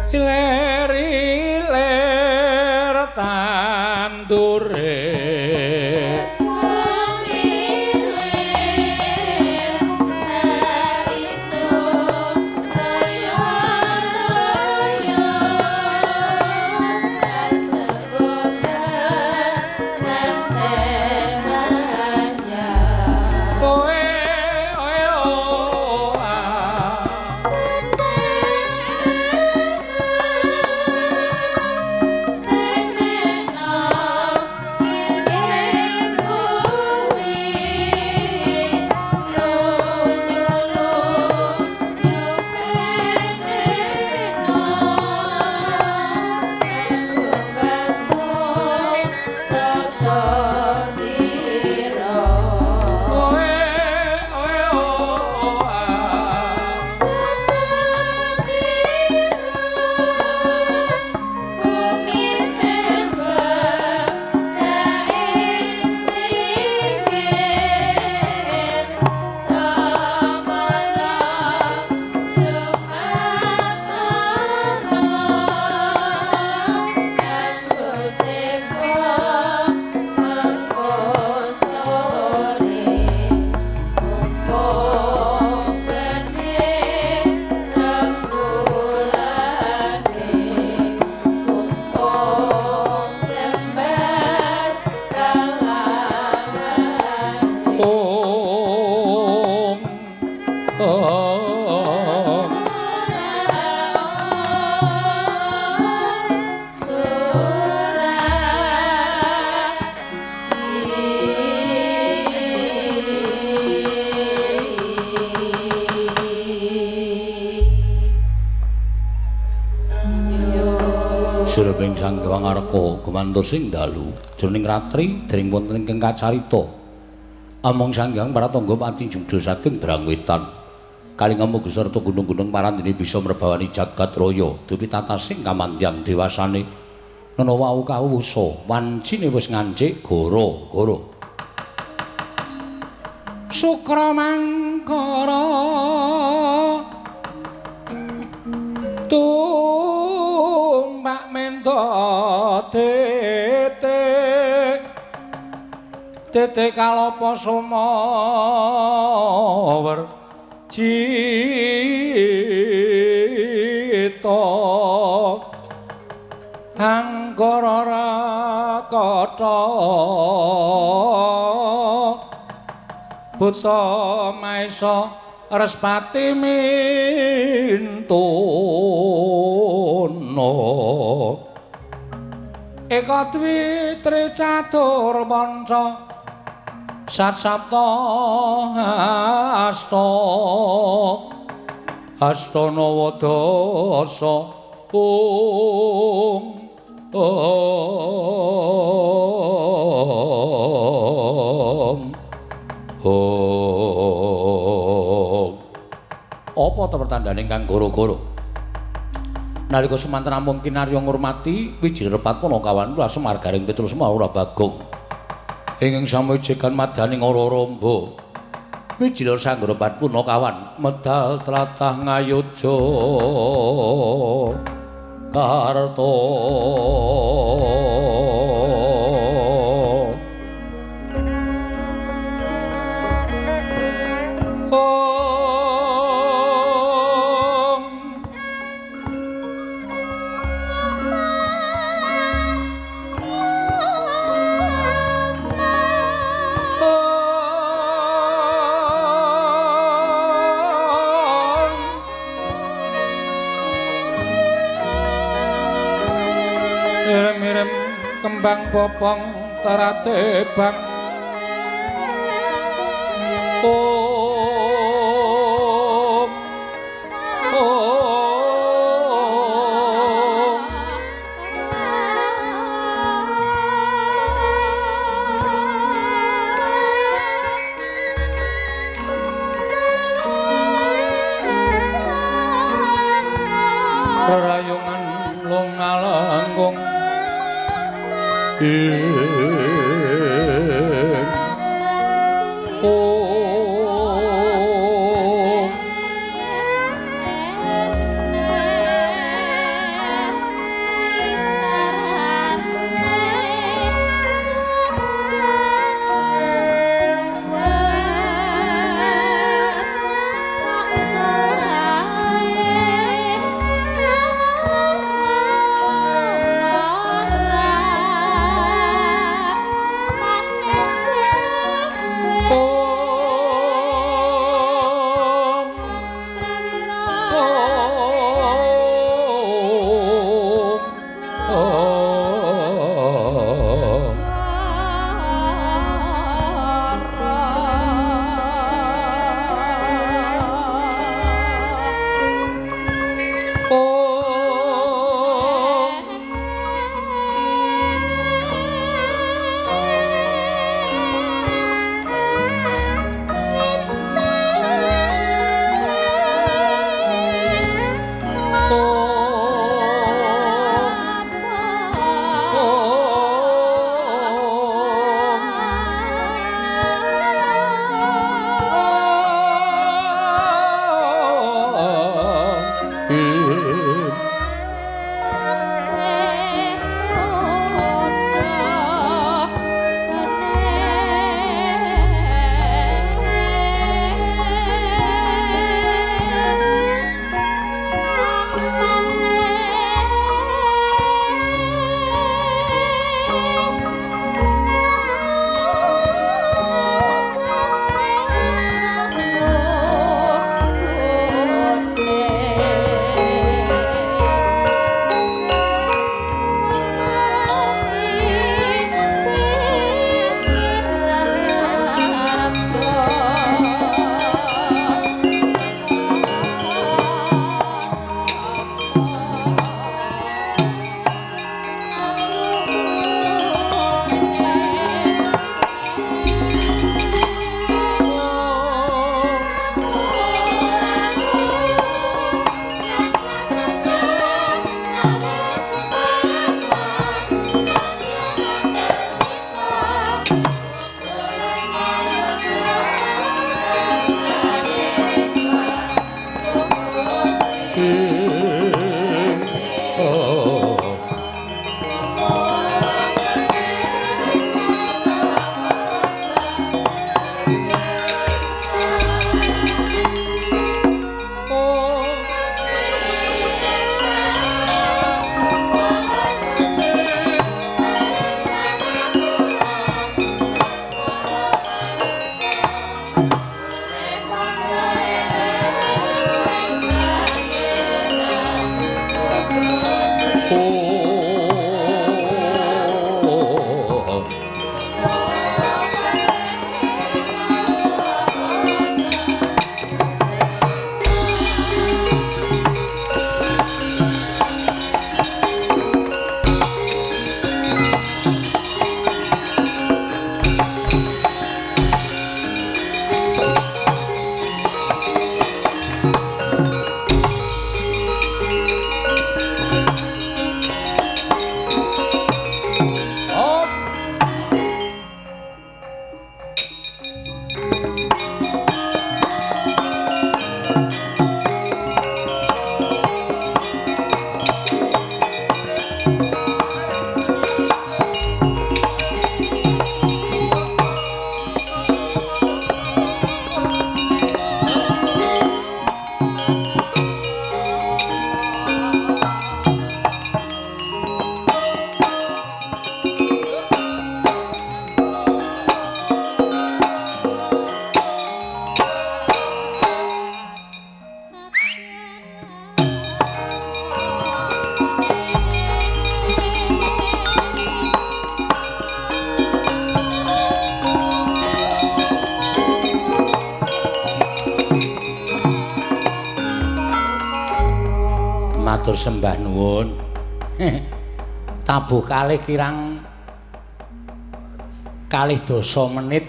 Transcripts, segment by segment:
Iler-iler tandure Surabing Sang Hyang Arka gumantos sing dalu jroning ratri dering wonten ingkang kacarita among Sang Hyang Pratangga pati jungda saking Drangwetan kalingamu sarta gunung-gunung parandene bisa mrebawani jagat raya dupi tatasing kamandyan dewasane nana wau kawusa wancine wis ngancik goro-goro Sukramangkara tumpak mento titik kalopo sumawer cita Anggara Rakata Buta Maesa Respati Mintuna Eka Dwi Tricatur Panca Sat Sapta Astana Wadasa Apa ta pertandane kang goro-goro nalika semanten namung kinarya ngurmati Wijirepat Punakawan kula Semargaring Petrus Maura Bagong ingkang samujikan madaning ora romba Wijira Sanggarapat Punakawan medal tlatah ngayuja karta kembang popong teratebang rerayungan lungalenggung Matur sembah nuwun. Tabuh kalih kirang 2 menit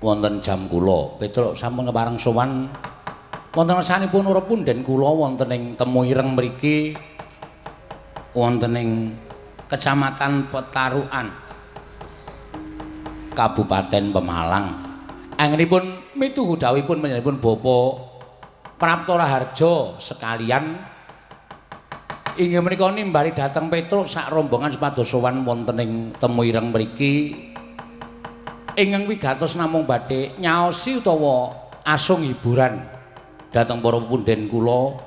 wonten jam kula. Petruk sampun kepareng sowan wonten sanipun ora punden kula wonten ing Temu Ireng mriki wonten ing Kecamatan Petarukan Kabupaten Pemalang. Anggenipun mituhu dawuhipun panjenenganipun Bapak Prapto Raharja sekalian inggih menika nimbali dhateng Petruk sak rombongan supados sowan wonten ing Temu Ireng mriki ingkang wigatos namung badhe nyaosi utawa asung hiburan dhateng para punden kula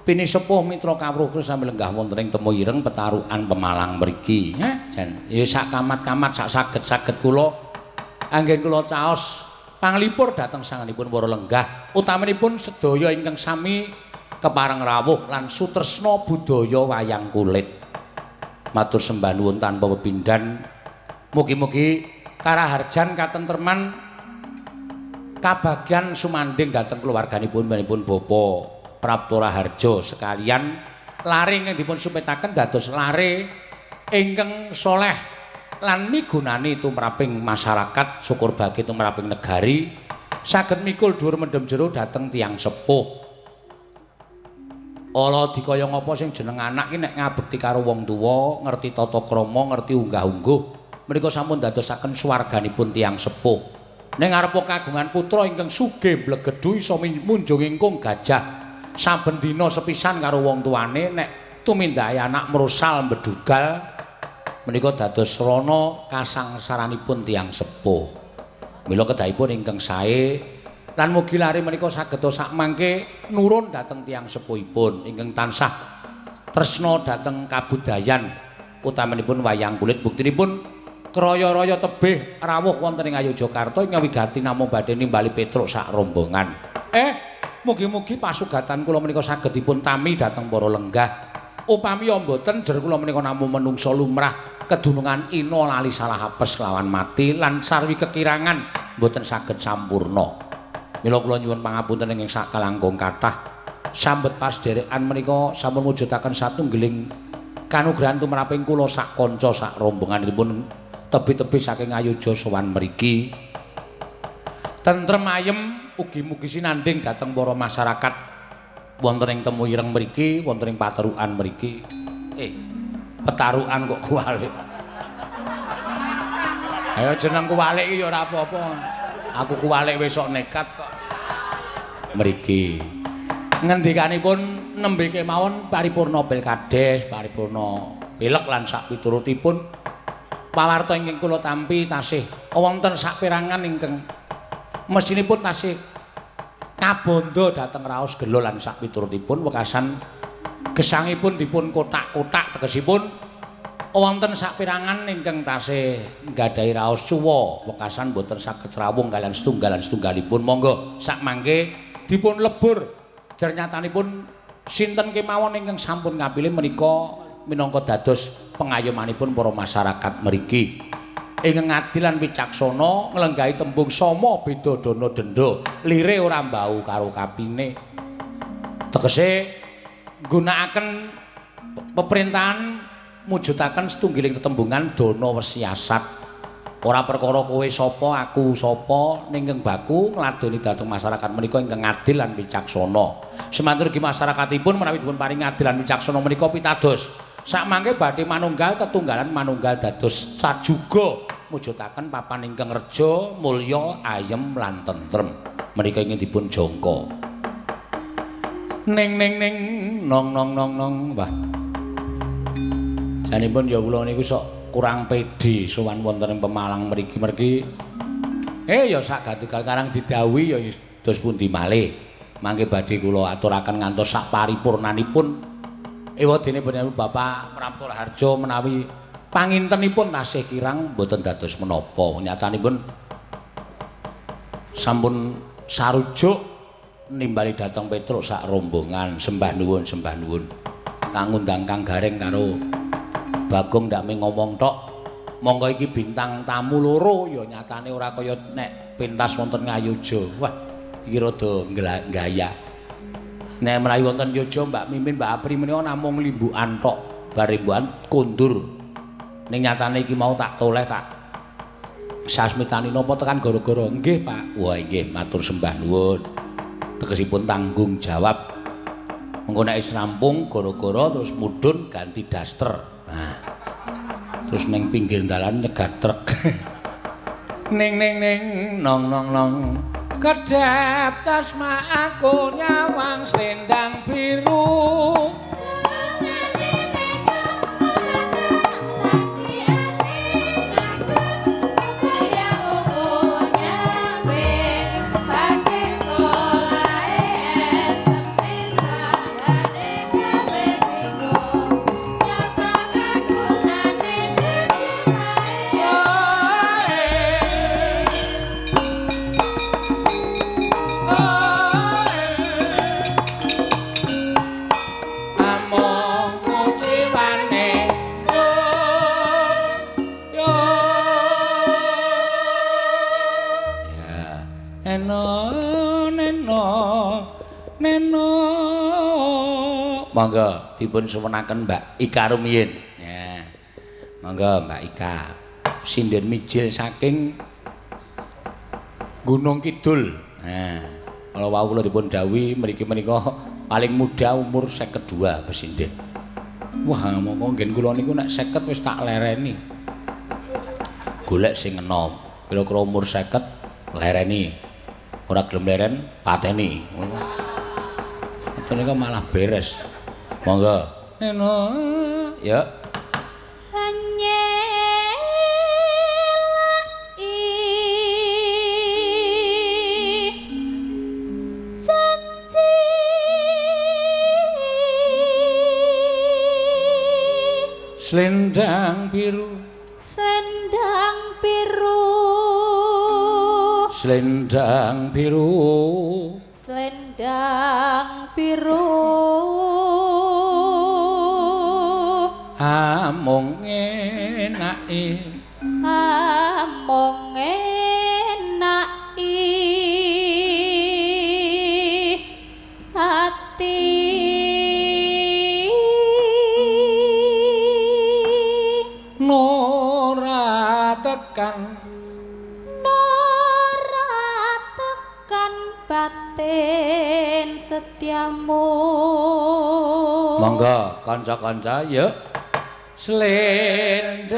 pinisepuh mitra kawruh sami lenggah wonten ing Temu Ireng Petarukan Pemalang mriki. Jan ya sak kamat-kamat sak saged-saged kula anggen kula caos panglipur dhateng sanganipun para lenggah utamanipun sedaya ingkang sami kepareng rawuh lan sutresna budaya wayang kulit. Matur sembah nuwun tanpa pepindhan. Mugi-mugi karaharjan katentreman kabagyan sumandhing dhateng keluarganipun panjenenganipun Bapak Prapto Raharja sekalian lare ingkang dipun supetaken dados lare ingkang saleh lan migunani tumraping masyarakat syukur bagi tumraping negari saged mikul dhuwur mendhem jero dhateng tiyang sepuh. Ala dikaya ngapa sing jeneng anak ki nek ngabekti karo wong tuwa, ngerti tata krama, ngerti unggah-ungguh, menika sampun dadosaken swarganipun tiyang sepuh. Ning arepa kagungan putra ingkang sugih mblegedhu isa munjung ingkung gajah saben dina sepisan karo wong tuane nek tumindahe anak mrosal mbedugal menika dados rana kasangsaranipun tiyang sepuh. Mila kedahipun ingkang sae lan mugi lare menika saged sak mangke nurun dhateng tiyang sepuhipun ingkang tansah tresna dhateng kabudayan utamanipun wayang kulit. Buktinipun kraya-raya tebih rawuh wonten ing Ngayogyakarta ingkang wigati namung badhe nimbali Petruk sak rombongan. Mugi-mugi pasugatan kula menika saged dipun tami dhateng para lenggah. Upami mboten jer kula menika namung menungsa lumrah kedunungan ina lali salah apes lawan mati lan sarwi kekirangan mboten saged sampurna. Mila kula nyuwun pangapunten ing sak kalangkung kathah sambet pasderekan menika sampun mujudaken satunggiling kanugrahan tumraping kula sak kanca sak rombonganipun tebih-tebih saking Ayodya sowan mriki. Tentrem ayem ugi-mugi sinandhing dhateng para masyarakat wonten ing Temu Ireng mriki, wonten ing Patarukan mriki. Petarukan kok kuwalik. Ayo jeneng kuwalik iki ya ora apa-apa. Aku kuwalik wis sok nekat kok. Mriki ngendikanipun nembe kemawon paripurna pilkades, paripurna pilek lan sak piturutipun pawarta ingkang kula tampi tasih wonten saperangan ingkang mesinipun tasih kabanda dhateng raos gelo lan sak piturutipun wekasan gesangipun dipun kotak-kotak tegesipun wonten saperangan ingkang tasih nggadahi raos cuwa wekasan boten saged rawung kalian setunggalipun monggo sak mangke dipun lebur jernyatanipun sinten kemawon ingkang sampun ngapilih menika minangka dados pengayomanipun para masyarakat mriki ingkang adil lan wicaksana nglenggahi tembung sama beda dana denda lire ora mbau karo kapine tegese nggunakaken peperintahan mujudaken setunggiling tetembungan dana wesiasat ora perkara kowe sapa aku sapa ningkang baku ngladeni dhateng masyarakat menika ingkang adil lan wicaksana semantur ugi masyarakatipun menawi dipun paring adil lan wicaksana menika pitados sakmangke badhe manunggal tetunggalan manunggal dados sajuga mujudaken papan ingkang reja mulya ayem lan tentrem menika ingin dipun jangka ning nong wah sanipun ya kula niku sok kurang pede sowan wonten ing Pemalang mriki ya sak gantugal karang didhawuhi ya dos pundi malih mangke badhe kula aturaken ngantos sak paripurnanipun ewadene Bapak Prapto Harjo menawi pangintenipun tasih kirang boten dados menapa nyatanipun sampun sarujuk nimbali dhateng Petruk sak rombongan sembah nuwun kang ngundang Kang Gareng karo Bagong ndak mung ngomong tok monggo iki bintang tamu loro ya nyatane ora kaya nek pentas wonten Ngayuja wah iki rada gaya nek menawi wonten Yoja Mbak Mimin Mbak Apri menika namung limbukan tok bar limbukan kondur ning nyatane iki mau tak toleh tak sasmitani napa tekan gara-gara nggih Pak wah nggih matur sembah nuwun tegesipun tanggung jawab mengko nek wis rampung gara-gara terus mudhun ganti daster nah terus ning pinggir dalan nyegat truk ning nong kedap tasma aku nyawang selendang biru monggo dipun suwunaken Mbak Ika rumiyin ya monggo Mbak Ika sinden mijil saking Gunung Kidul nah kalau wau kula dipun dawuhi mriki menika paling muda umur 52 pesinden wah monggo ngen kula niku nek 50 wis tak lereni golek sing enom kira-kira umur 50 lereni ora gelem leren pateni itu niku malah beres monggo ya selendang biru selendang biru selendang biru selendang biru among enake ati nora tekan batin setiamu monggo kanca-kanca yuk selendang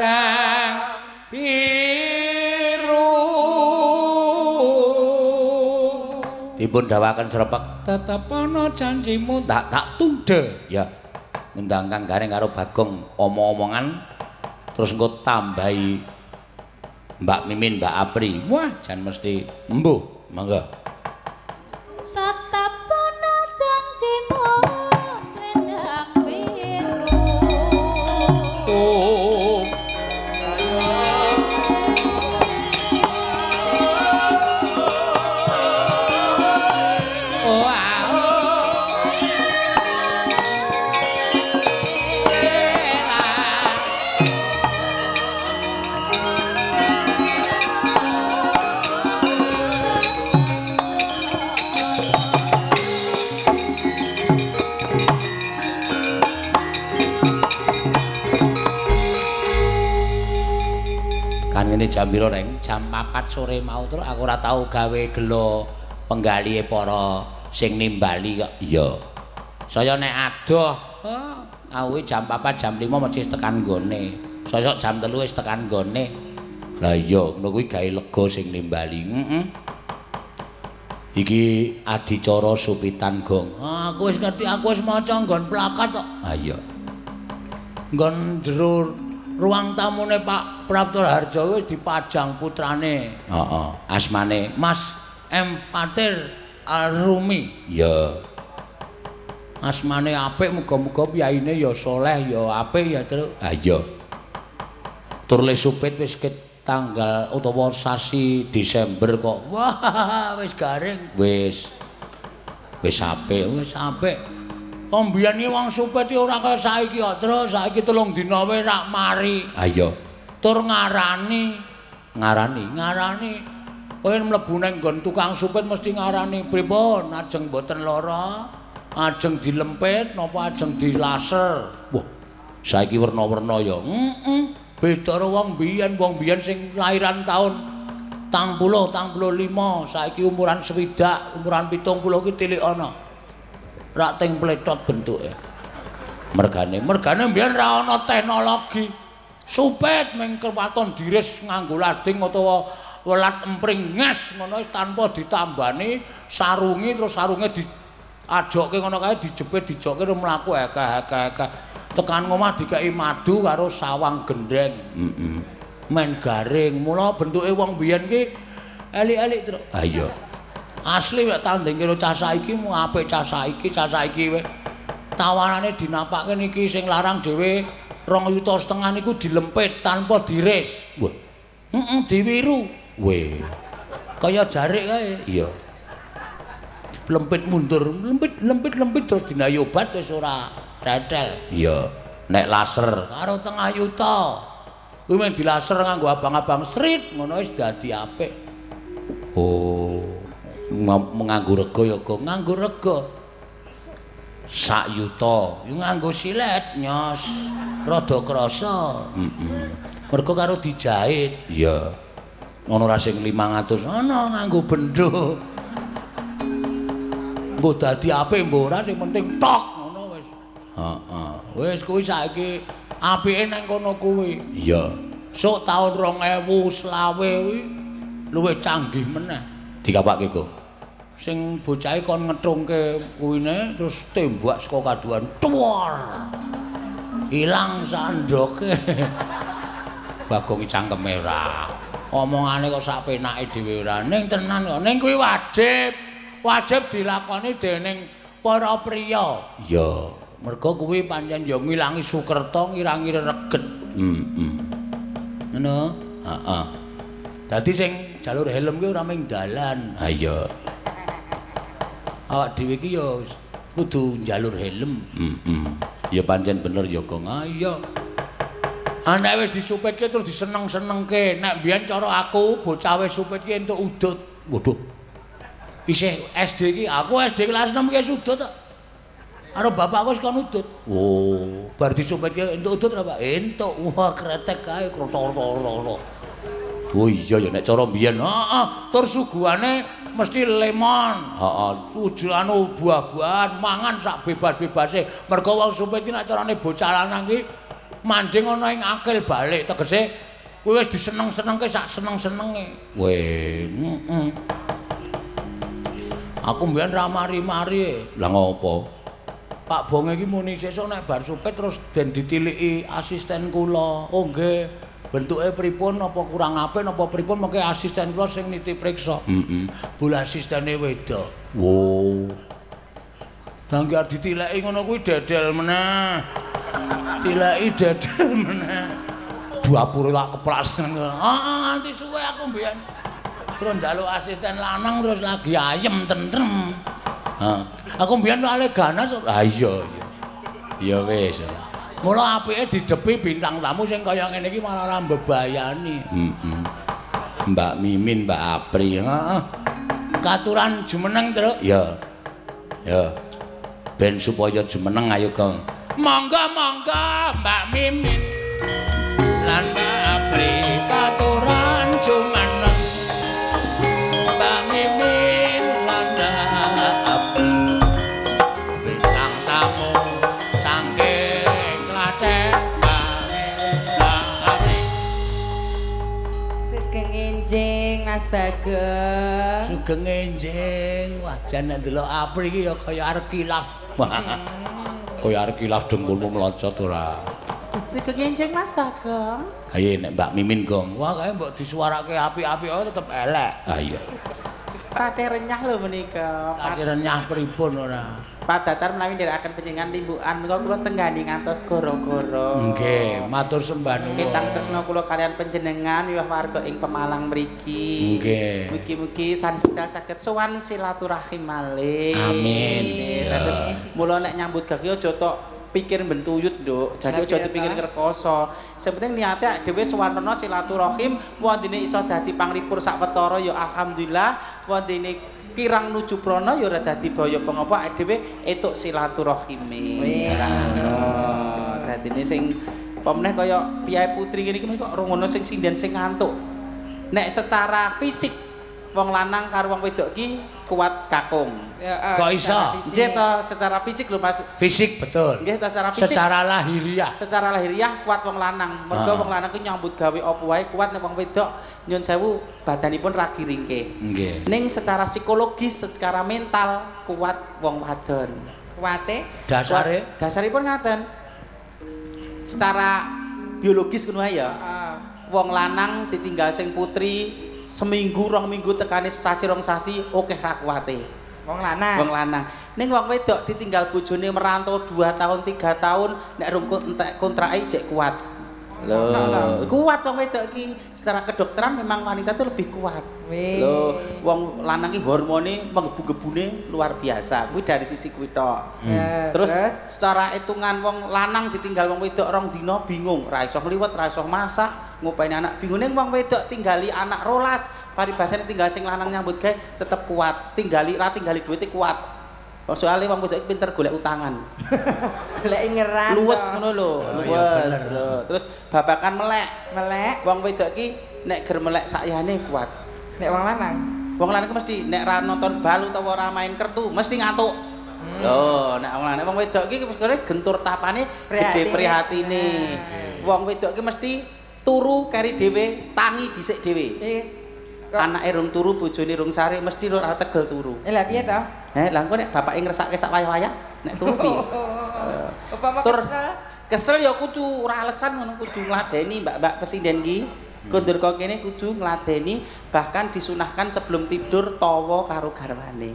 biru dipun dawuhaken srepek tetep ana janjimu tak tundhe ya ngendang Kang Gareng karo Bagong omong-omongan terus engko tambahi Mbak Mimin Mbak Apri wah jan mesti embuh monggo tetep ana janjimu selendang biru ngene jam pira Reng? Jam 4 sore mau terus aku ora tau gawe gelo penggalihe para sing nimbali kok. Iya. Saya nek adoh, aku jam 4 jam 5 mesti tekan nggone. Saya jam 3 wis tekan nggone. Lah iya, ngono kuwi gawe lega sing nimbali. Iki adicara supitan gong. Aku wis ngerti, aku wis maca nggon plakat kok. Ah iya. Nggon jero ruang tamune Pak Prapto Harjo wis dipajang putrane. Heeh. Asmane Mas M Fatir Al-Rumi. Ya. Asmane apik muga-muga piyaine ya saleh ya apik ya terus. Ah iya. Turle supit wis tanggal utawa sasi Desember kok. Wah, wis garing. Wis apik, wis apik. Ombian iki wong supet iki ora kaya saiki kok, terus saiki 3 dina wae rak mari. Ha iya. Tur ngarani. Kowe mlebu ning nggon tukang supet mesti ngarani pripun? Ajeng mboten lara, ajeng dilempit napa ajeng dilaser. Wah, saiki werna-werna ya. Beda karo wong biyen sing lahiran taun 80, 85, saiki umuran 60, umuran 70 ki tilik ana. Rak ting pletot bentuke. Mergane mbiyen ra ana teknologi. Supet ming kepaton diris nganggo lading utawa welat empring nges ngono tanpa ditambani sarungi terus sarunge diajokke ngono kae dijepit dijokke terus mlaku ekeh-ekeh. Tekan omah dikeki madu karo sawang gendeng. Men garing. Mula bentuke wong biyen ki elik-elik terus. Ha iya. Asli wek tanding karo cah saiki mu apik cah saiki wek tawanane dinapakke niki sing larang dhewe 2,5 juta niku dilempit tanpa diris. Wah. Diwiru. Weh. Kaya jarik kae. Iya. Lempit mundur, lempit terus dinayu obat wis ora tetel. Iya. Nek laser karo 0,5 juta. Kuwi mung dilaser nganggo abang-abang srit ngono wis dadi apik. Oh. Nganggo rega ya kok nganggo rega 1 juta yo nganggo silet nyos rada krasa mergo karo dijahit iya ngono ra sing 500 ana nganggo bendho mbok dadi apik mbok ora sing penting tok ngono wis heeh wis kuwi saiki apike nang kono kuwi iya sok taun 2020 kuwi luwih canggih meneh dikapake kok sing bocahe kon ngethungke kuwine terus tembak saka kaduan tuwor ilang sandoke Bagong cangkeme ora omongane kok sak penake dhewe ora ning tenan kok ning kuwi wajib dilakoni dening para priya iya mergo kuwi pancen ya ngilangi sukerta ngirangi reget ngono heeh dadi sing jalur helm ki ora mung dalan ha iya awak dhewe iki ya kudu njalur helm. Ya pancen bener ya, Gong. Ah iya. Nek wis disupitke terus diseneng-senengke. Nek mbiyen cara aku bocah wis supitke entuk udut. Waduh. Isih SD iki, aku SD kelas 6 ki wis udut kok. Karo bapakku wis kon udut. Oh, bar disupitke entuk udut ora, Pak? Entuk. Wah, kretek kae krotol-krotol. Oh iya ya nek cara mbiyen, heeh, tur suguhane mesti lemon, anu buah-buahan, mangan sak bebas-bebase. Mergo wong supit iki nek carane bocah lanang iki manjing ana ing akil balik, tegese kuwi wis diseneng-senengke sak seneng-senenge. Weh, Aku mbiyen ra mari-mari. Lah ngopo? Pak Bonge iki muni sesuk nek bar supet terus ben ditiliki asisten kula. Oh nggih. Bentuke pripun apa kurang apik apa pripun mengke asisten kula sing niti priksa. Heeh. Bola asistene wedok. Wow. Dangge ditileki ngono kuwi dedel meneh. Tileki dedel meneh. Dapure tak keprasen. Nganti suwe aku mbiyen. Terus njaluk asisten lanang terus lagi ayem tentrem. Aku mbiyen ale ganas. Ha iya. Ya wis. Mula apike didepi bintang tamu sing kaya ngene iki malah ora mbebayani. Mbak Mimin, Mbak Apri. Heeh. Katuran jumeneng, Truk. Ya. Ya. Ben supaya jumeneng ayo, Gong. Monggo-monggo Mbak Mimin lan Mbak Apri katuran jumeneng. Mbak Mimin lan Mbak Apri bintang tamu saking Klaten. Mbak Apri Sugeng enjing Mas Bagong. sugeng enjing. Wah, jan nek ndelok Apri iki ya kaya arep kilaf. Kaya arep kilaf dengkulmu mlocot ora. Sugeng enjing Mas Bagong. Ayo nek Mbak Mimin, Gong. Wah, kae mbok disuwarake apik-apik kok tetep elek. Ah iya. Tasih renyah lho menika. Kasih renyah pripun ora? Padatan menawi nderekaken panjenengan limbukan menika kula tenggani ngantos goro-goro. Nggih, matur sembah nuwun. Ketang tresna kula kalian panjenengan wiwah warga ing Pemalang mriki. Nggih. Mugi-mugi sanjang saged sowan silaturahim malih. Amin. Terus mula nek nyambut gawe aja tok pikir bentuyut, Nduk. Jadi aja dipikir kerkoso. Sepenting niate dhewe sowanana silaturahim, wondene iso dadi panglipur sawetara ya alhamdulillah, wondene kirang nuju prana ya ora dadi baya pengapa dhewe entuk silaturahime. Ngono. Dadine sing pemneh kaya piye putri ngene iki kok rungono sing sinden sing ngantuk. Nek secara fisik wong lanang karo wong wedok iki kuat kakung. Kok iso? Nggih to, secara fisik lho Mas. Fisik betul. Nggih to secara fisik. Secara lahiriah. Secara lahiriah kuat wong lanang. Mergo wong lanang ki nyambut gawe apa wae kuat nek wong wedok nyun sewu badanipun ragi ringkih. Nggih. Ning secara psikologis, secara mental kuat wong wadon. Kuate Dasare Dasaripun ngaten. Secara biologis ngono ae ya. Wong lanang ditinggal sing putri seminggu rong minggu tekane sasi rong sasi akeh ra kuwate. wong lanang. Wong lanang. Ning wong wedok ditinggal bojone merantau 2 tahun 3 tahun nek rung entek kontrake jek kuat. Lho, kuat wong wedok iki secara kedokteran memang wanita itu lebih kuat. Lho, wong lanang iki hormone menggebu-gebune luar biasa. Kuwi dari sisi kuwi tok. Terus secara hitungan wong lanang ditinggal wong wedok rong dina bingung, ra iso ngliwet, ra iso masak, ngopeni anak bingung. Ning wong wedok tinggali anak rolas, paribasane tinggal sing lanang nyambut gawe tetep kuat. Tinggali duwite kuat. Soalnya wong wedok pinter golek utangan. Golek ngeran. Luwes ngono lho, luwes. Terus babakan melek. Melek. Wong wedok iki nek ger melek sakyane kuat. Nek wong lanang. Wong lanang ku mesti nek ra nonton bal utawa ora main kertu mesti ngantuk. Lho, nek wong lanang wong wedok iki mesti gentur tapane gede prihatine. Wong wedok iki mesti turu keri dhewe, tangi dhisik dhewe. Anake rung turu, bojone rung sare mesti ora tegel turu. Lah piye to? Lah engko nek bapake ngresake sak wayah-wayah nek turu piye? Upama Tur kesel ya kudu ora alasan ngono kudu ngladeni mbak-mbak presiden ki. Kondur kok kene kudu ngladeni bahkan disunahkan sebelum tidur tawa karo garwane.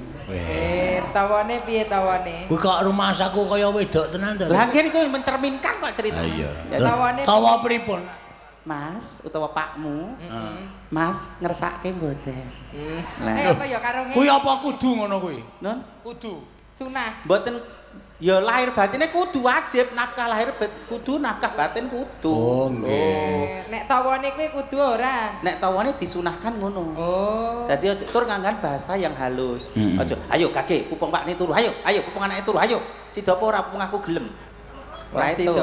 Tawane piye tawane? kuwi kok rumah saku kaya wedok tenan to. Lah kene kok mencerminkan kok cerita. Iya. Tawane Tawa pripun? Mas utawa pakmu. Mas ngersake mboten. Apa ya karo ngene? Kuwi apa kudu ngono kuwi? Nun, Kudu. Sunah. mboten ya lahir batine kudu wajib, nafkah lahir kudu, nafkah batin kudu. Oh nggih. Nek tawane kuwi kudu ora? Nek tawane disunahkan ngono. Oh. Dadi aja tur nganggo bahasa yang halus. Aja, ayo kakek, pupung pakne turu, ayo pupung anake turu, ayo. Sida apa ora pupung aku gelem. Ora itu.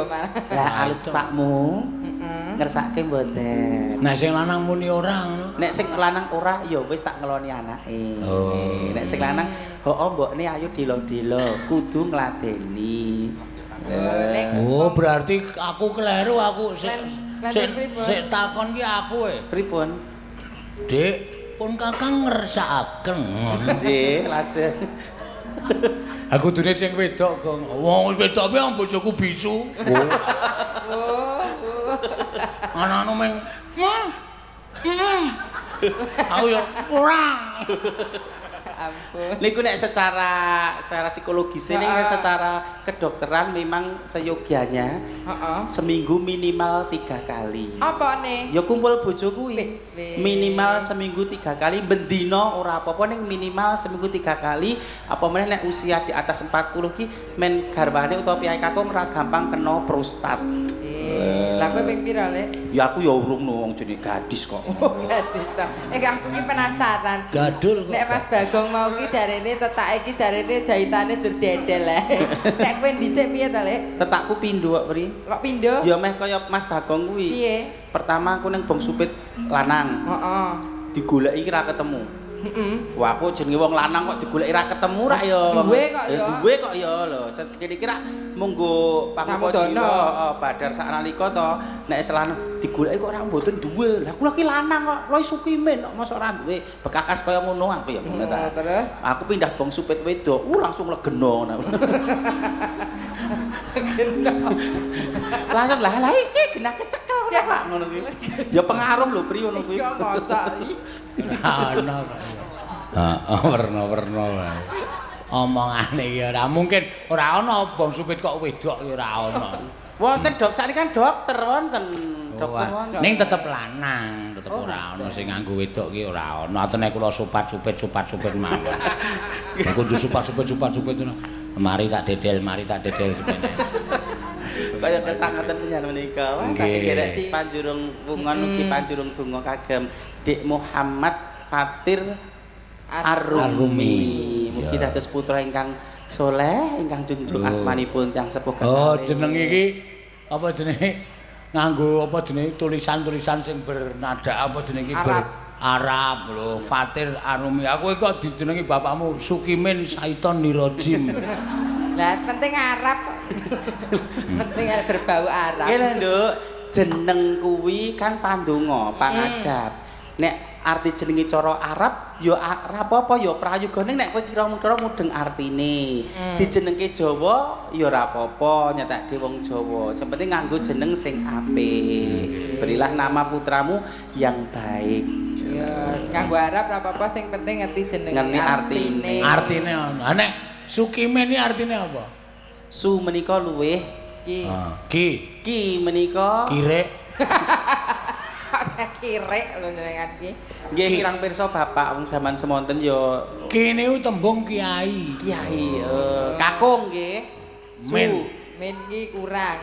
Lah alus pakmu. Ngersake mboten. Nek sing lanang muni ora ngono. Nek sing lanang ora ya wis tak ngeloni anake. Oh. Nek sing lanang, "Hooh, mbokne ayo dilo-dilo, kudu ngladeni." Oh, berarti aku keliru aku sik Lan takon ki aku Pripun? Dik, pun Kakang ngersakaken. Nggih, lajeng. Aku kudune sing wedok, Gong. Wong wedok piye bojoku bisu. Ana-ana meng aku yo ora. Ampun. Niku nek secara psikologis ini secara kedokteran memang seyogianya seminggu minimal 3 kali. Apa nih? Ya kumpul bojo kuwi. Minimal seminggu 3 kali, bendina ora apa-apa ning minimal seminggu 3 kali. Apa meneh nek usia di atas 40 ki men garwane utawa piyai kakung ora gampang kena prostat. Lah kowe ping pira, Lek? Ya aku ya urung no wong jenenge gadis kok. Gadis to. Aku ki penasaran. Gadul kok. Nek Mas Bagong mau ki jarene tetake ki jarene jahitane dur dedel le. Nek kowe dhisik piye to, Lek? Tetakku pindho kok, Pri. Kok pindho? Ya meh kaya Mas Bagong kuwi. Piye? Pertama aku ning Bong Supit lanang. Heeh. Digoleki ra ketemu. Heeh. Wah, aku jenenge wong lanang kok digoleki ra ketemu ra ya. Duwe kok ya. Duwe kok ya lho. Kira-kira munggo Pangupajiwa badar saknalika to nek selanang digoleki kok ora mboten duwe. Lah aku lagi lanang kok, loe sukimen kok mosok ora duwe. Bekakas kaya ngono aku ya ngono ta. Terus Aku pindah Bong Supit wedok, langsung legeno ngono. Langsung lah iki genah kecekel ya Pak ngono kuwi. Ya pengaruh lho Pri ngono kuwi. ya mosok iki. Ana kok. Heeh, werna-werna wae. Omongane iki ora mungkin ora ana Bong Supit kok wedok ya ora ana. Wonten dok, sakniki kan dokter wonten. Dokter wonten. Ning tetep lanang, tetep ora ana sing nganggo wedok ki ora ana. Atene kula supat-supit mawon. Aku kudu supat-supit. Mari tak dedel kene. Kaya kesangatan penyanyi menika. Wah, kasih kira Panjurung Wungon ugi Panjurung Bunga kagem Dik Muhammad Fatir Arumi. Mugi dados putra ingkang soleh, ingkang junjung asmanipun tiyang sepuh kekalih. Oh, jeneng iki apa jenenge? Nganggo apa jenenge tulisan-tulisan sing bernada apa jenenge iki Arab lho, Fatir Arumi. Aku kok dijenengi bapakmu Sukimin Saiton Nirojim. Lah penting Arab. Penting berbau Arab. Nggih lho, Nduk. Jeneng kuwi kan pandonga, pangajab. Nek arti jenenge cara Arab ya ora apa-apa ya prayogane nek kowe kira-kira mudeng artine. Dijenengke Jawa ya ora apa-apa, nyetakke wong Jawa. Sing penting nganggo jeneng sing apik. Berilah nama putramu yang baik. Ya, nganggo Arab ora apa-apa sing penting ngerti jenenge. Ngerti artine. Artine ana. Nek Sukimin iki artine apa? Su menika luweh. Ki. Ki Menika kirek. Kirek lho jenengan ki. nggih kirang pirsa Bapak wong jaman semonten ya Ki niku tembung kiai. kiai kakung nggih. Min ki kurang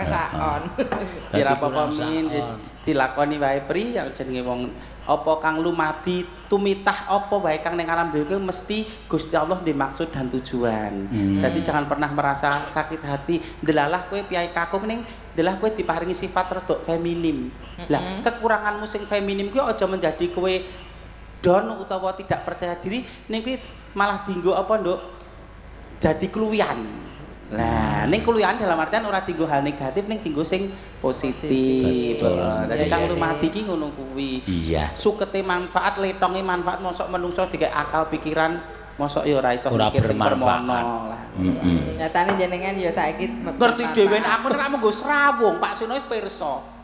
sakon. Kira apa-apa min dilakoni wae Pri yang jenenge wong apa kang lumadi tumitah apa wae kang ning alam dhewe mesti Gusti Allah dimaksud dan tujuan. Jadi jangan pernah merasa sakit hati. Delalah kowe piyai kakung ning delah kowe diparingi sifat rada feminim. Lah kekuranganmu sing feminim kuwi aja menjadi kowe down utawa tidak percaya diri ning kuwi malah dienggo apa Nduk? Dadi kluwian. Nah, ning kluwian dalam artian ora dienggo hal negatif ning dienggo sing positif. Dadi kang lumadi ki ngono kuwi. Iya. Sukete manfaat, letonge manfaat mosok menungso dikek akal pikiran mosok ya ora iso mikir sing permono lah. Nyatane jenengan ya saiki Ngerti dhewe nek aku nek nggo srawung, Pak Sino wis pirsa.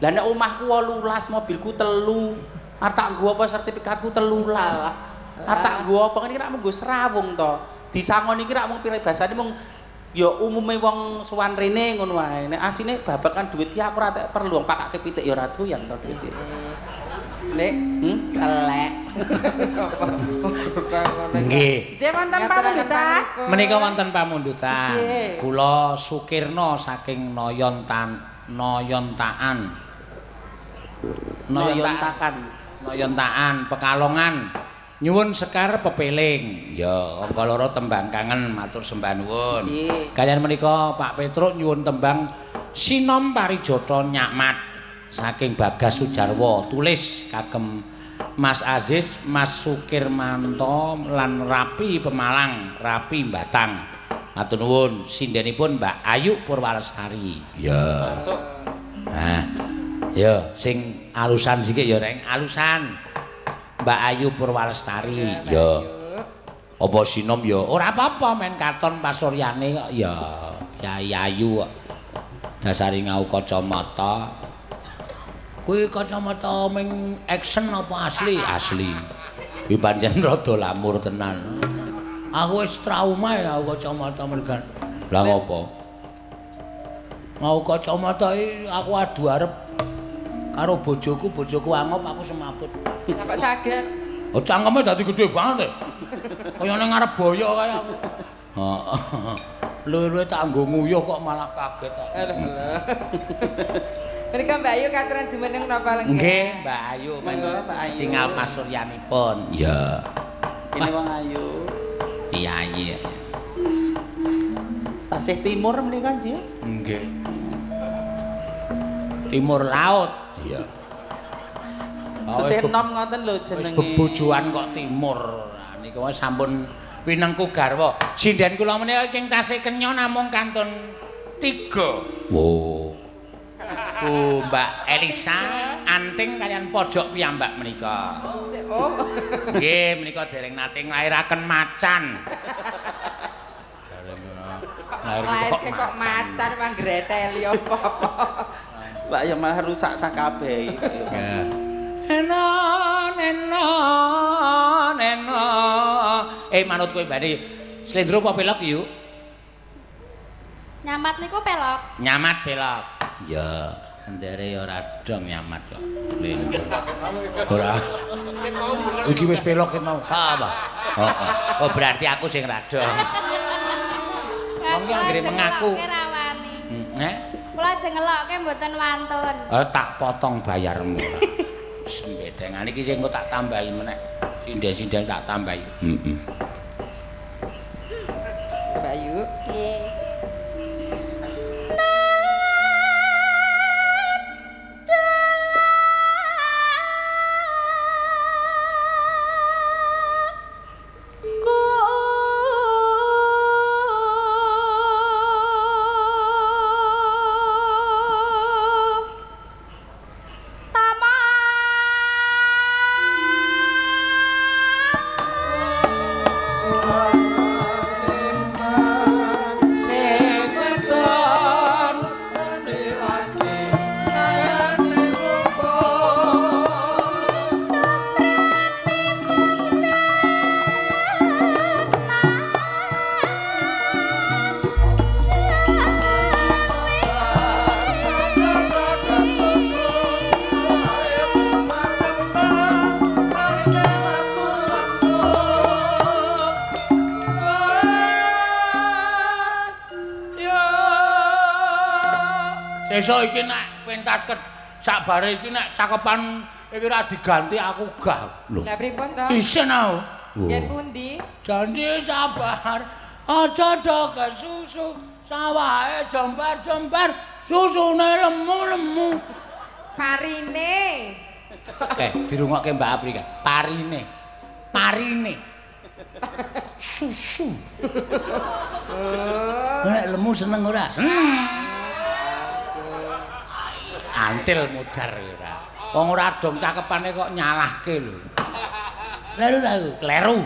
Lah nek omahku 18, mobilku 3, arep tak nggo apa sertifikatku 13. Arep tak nggo apa kan iki nek nggo srawung to. Disangoni iki rak mung piribasane mung ya umume wong sowan rene ngono wae. Nek asine babakan duit ki aku ora tak perlu pakake pitik ya ora doyan to duit. Lek elek. Nggih. Nggih wonten pamundutan. Menika wonten pamundutan. Kula Sukirna saking Noyontaan. Noyontaan Pekalongan. Nyuwun sekar pepeling. Ya, angka loro tembang kangen matur sembah nuwun. Kaliyan menika Pak Petruk nyuwun tembang Sinom Parijata Nyakmat saking Bagas Sujarwo. Tulis kagem Mas Aziz, Mas Sukirmanto lan Rapi Pemalang, Rapi Batang. Matur nuwun sindenipun Mbak Ayu Purwalestari. Ya. Masuk. Nah, Ya, sing alusan sithik ya Reng, alusan. Mbak Ayu Purwalestari. Ya. Apa sinom ya ora apa-apa men katon pasuryane kok ya. Yai Ayu kok. Dasari ngau kacamata. Kuwi kacamata ming action apa asli? Asli. Kuwi pancen rada lamur tenan. Aku wis trauma ya ngau kacamata mergan. Lah ngopo? Ngau kacamata aku adu arep karo bojoku angop aku semaput. Apa saged? Oh cangkeme dadi gedhe banget. Kaya nang ngarep boyo kaya aku. Heeh. Luwe-luwe tak nggo nguyuh kok malah kaget kok. Alah. Menika Mbak Ayu katuran jumeneng napa lengke? Nggih, Mbak Ayu. Monggo Mbak Ayu. Tinggal pasuryanipun. Ya. Ini wong ayu. Iya, iya. Tasih timur menika nggih. Nggih. Timur laut. Iya. Tasih enom ngoten lho jenenge. Bebojoan kok timur. Nah, niku sampun pinengku garwa. Sinden kula menika ing tasih kenya namung kantun 3. Wo. Bu Mbak Elisa anting kalian pojok piyambak menika. Oh. Nggih, menika dereng nate nglairaken macan. Lahir kok macan mang greteli apa-apa. Mbak ya malah rusak sakabeh. Ya. Neno neno neno. Manut kowe bari slendro apa pelok yuk? Nyamat niku pelok. Nyamat pelok. Ya, ndere ora dong nyamat kok. Slendro. Ora. Iki wis pelok ket mau. Apa? Heeh. Oh, berarti aku sing radong. Wong ki anggere mengaku. Nek Kula aja ngelokke mboten wantun. tak potong bayarmu. Sembedengan iki sing engko tak tambahi meneh. Sinden-sinden tak tambahi. Heeh. Mbak Ayu. Nggih. Sesuk iki nek pentas sakbare iki nek cakepan iki ora diganti aku gah. Lho. Lah pripun to? Isin aku. Yen pundi? Janji sabar. Aja do kesusu. Sawahe jembar-jembar susune lemu-lemu. Parine. Dirungokke Mbak Aprika. Parine. Parine. Susu. Nek lemu seneng ora? Seneng. Antil mudar ora. Wong ora dong cakepane kok nyalahke lho. Kleru ta aku? Kleru.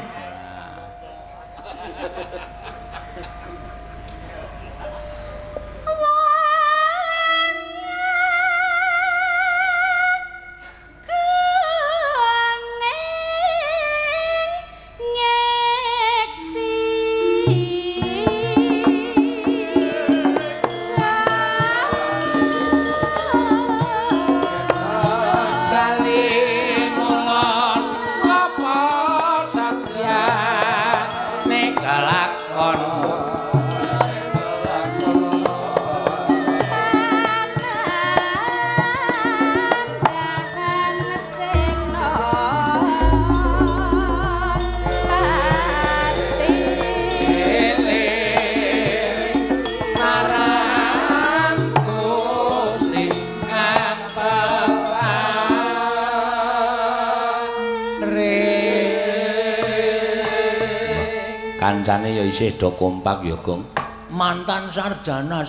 Kancane ya isih do kompak ya, Gong. Mantan sarjana.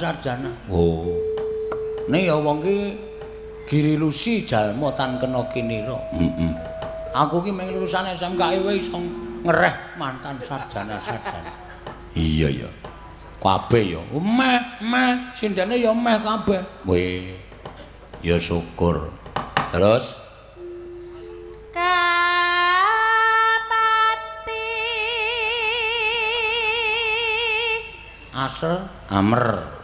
Oh. Nek ya wong ki Giri lusi jalma tan kena kinira. Aku ki mung lulusan SMKI wae iso ngereh mantan sarjana-sarjana. Iya ya. Kabeh ya. Meh sindene ya meh kabeh. Weh. Ya syukur. Terus Kapati asel amer.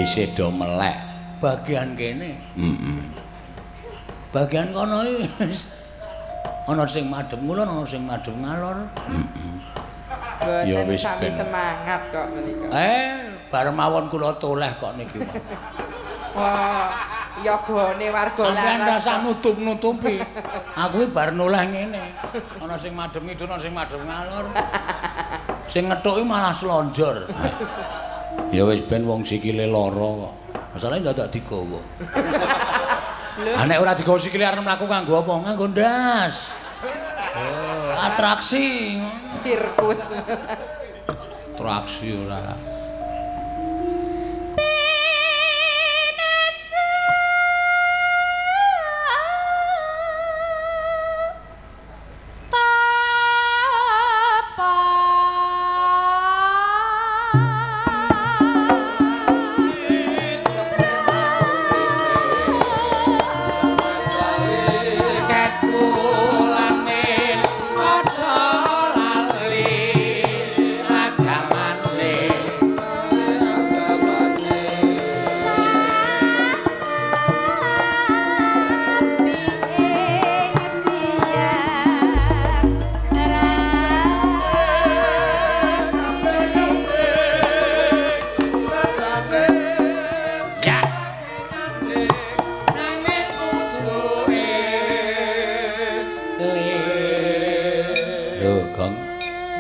Isih do melek bagian kene. Bagian kono iki ana sing madhep ngulon, ana sing madhep ngalor. Ya wis sami semangat kok menika. Bar mawon kula toleh kok niki. Wah, yogane warga laras. Sampeyan rasa nutup-nutupi. Aku iki bar noleh ngene. Ana sing madhep ngidul, ana sing madhep ngalor. Sing ngethuki malah slonjor. Ya wis ben wong sikile lara kok. Masalahe dadak digawa. Nek ora digawa sikile arep mlaku kanggo apa? Nganggo ndas. Atraksi. Sirkus. Atraksi ora.